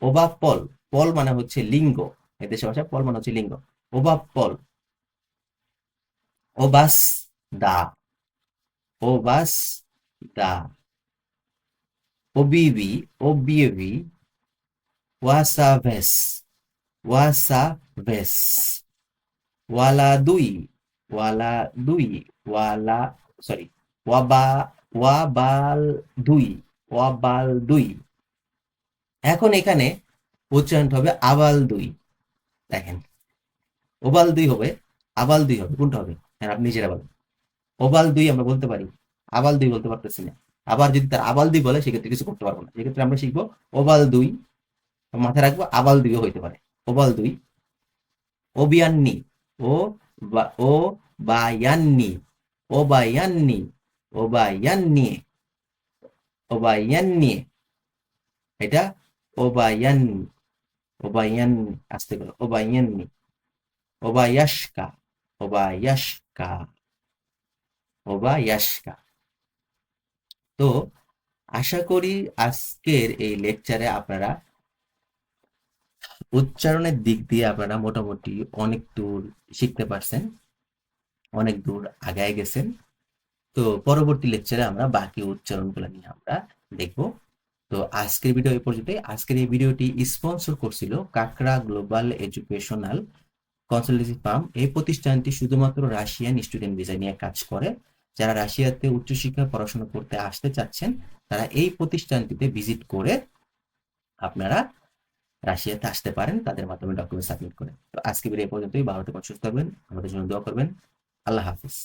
ও বা পল। পল মানে হচ্ছে লিঙ্গ, এদেশে ভাষায় পল মানে হচ্ছে লিঙ্গ। ও বা পল, ও বাস দা, ও বাস দা, ও বিবি, ও বিএবি, ওয়াসা ভেস, ওয়াসা ভেস, ওয়ালা দুই, ওয়ালা দুই, ওয়ালা, সরি, ওয়াবা, ওয়াবাল দুই, ওয়াবাল দুই। এখন এখানে উচ্চারণটা হবে আবাল দুই। দেখেন, ওবাল দুই হবে, আবাল দুই হবে, কোনটা হবে? হ্যাঁ আপনি নিজেরা বলেন। ওবাল দুই আমরা বলতে পারি, আবাল দুই বলতে পারতেছি না। আবার যদি তার আবাল দুই বলে সেক্ষেত্রে কিছু করতে পারবো না, সেক্ষেত্রে আমরা শিখবো ওবাল দুই, মাথায় রাখবো আবাল দুইও হইতে পারে। ওবাল দুই, ওবিয়ান্নি, ও বা ও বায়ান্নি, ও বায়ান্নি, ও বায়ান্নি, ও বায়ান্নি, এটা ওবায়ান্নি, ওবায়ান্নি, আসতে গেল ওবায়ান্নি, ওবায়াস্কা, ওবায়াস্কা, ওবায়াস্কা। তো আশা করি আজকের এই লেকচারে আপনারা উচ্চারণের দিক দিয়ে আপনারা মোটামুটি অনেক দূর শিখতে পারছেন, অনেক দূর আগায় গেছেন। তো পরবর্তী লেকচারে আমরা বাকি উচ্চারণগুলো নিয়ে আমরা দেখব। তো আজকের ভিডিও এই পর্যন্তই। আজকের এই ভিডিওটি স্পন্সর করছিল কাকড়া গ্লোবাল এডুকেশনাল কনসালটেন্সি ফার্ম। এই প্রতিষ্ঠানটি শুধুমাত্র রাশিয়ান স্টুডেন্ট ভিসা নিয়ে কাজ করে। যারা রাশিয়াতে উচ্চশিক্ষা পড়াশোনা করতে আসতে চাচ্ছেন, তারা এই প্রতিষ্ঠানটিতে ভিজিট করে আপনারা রাশিয়াতে আসতে পারেন তাদের মাধ্যমে ডকুমেন্ট সাবমিট করে। তো আজকে ভিডিও এই পর্যন্তই। ভালো থাকবেন, সুস্থ থাকবেন, আমাদের জন্য দোয়া করবেন। আল্লাহ হাফিজ।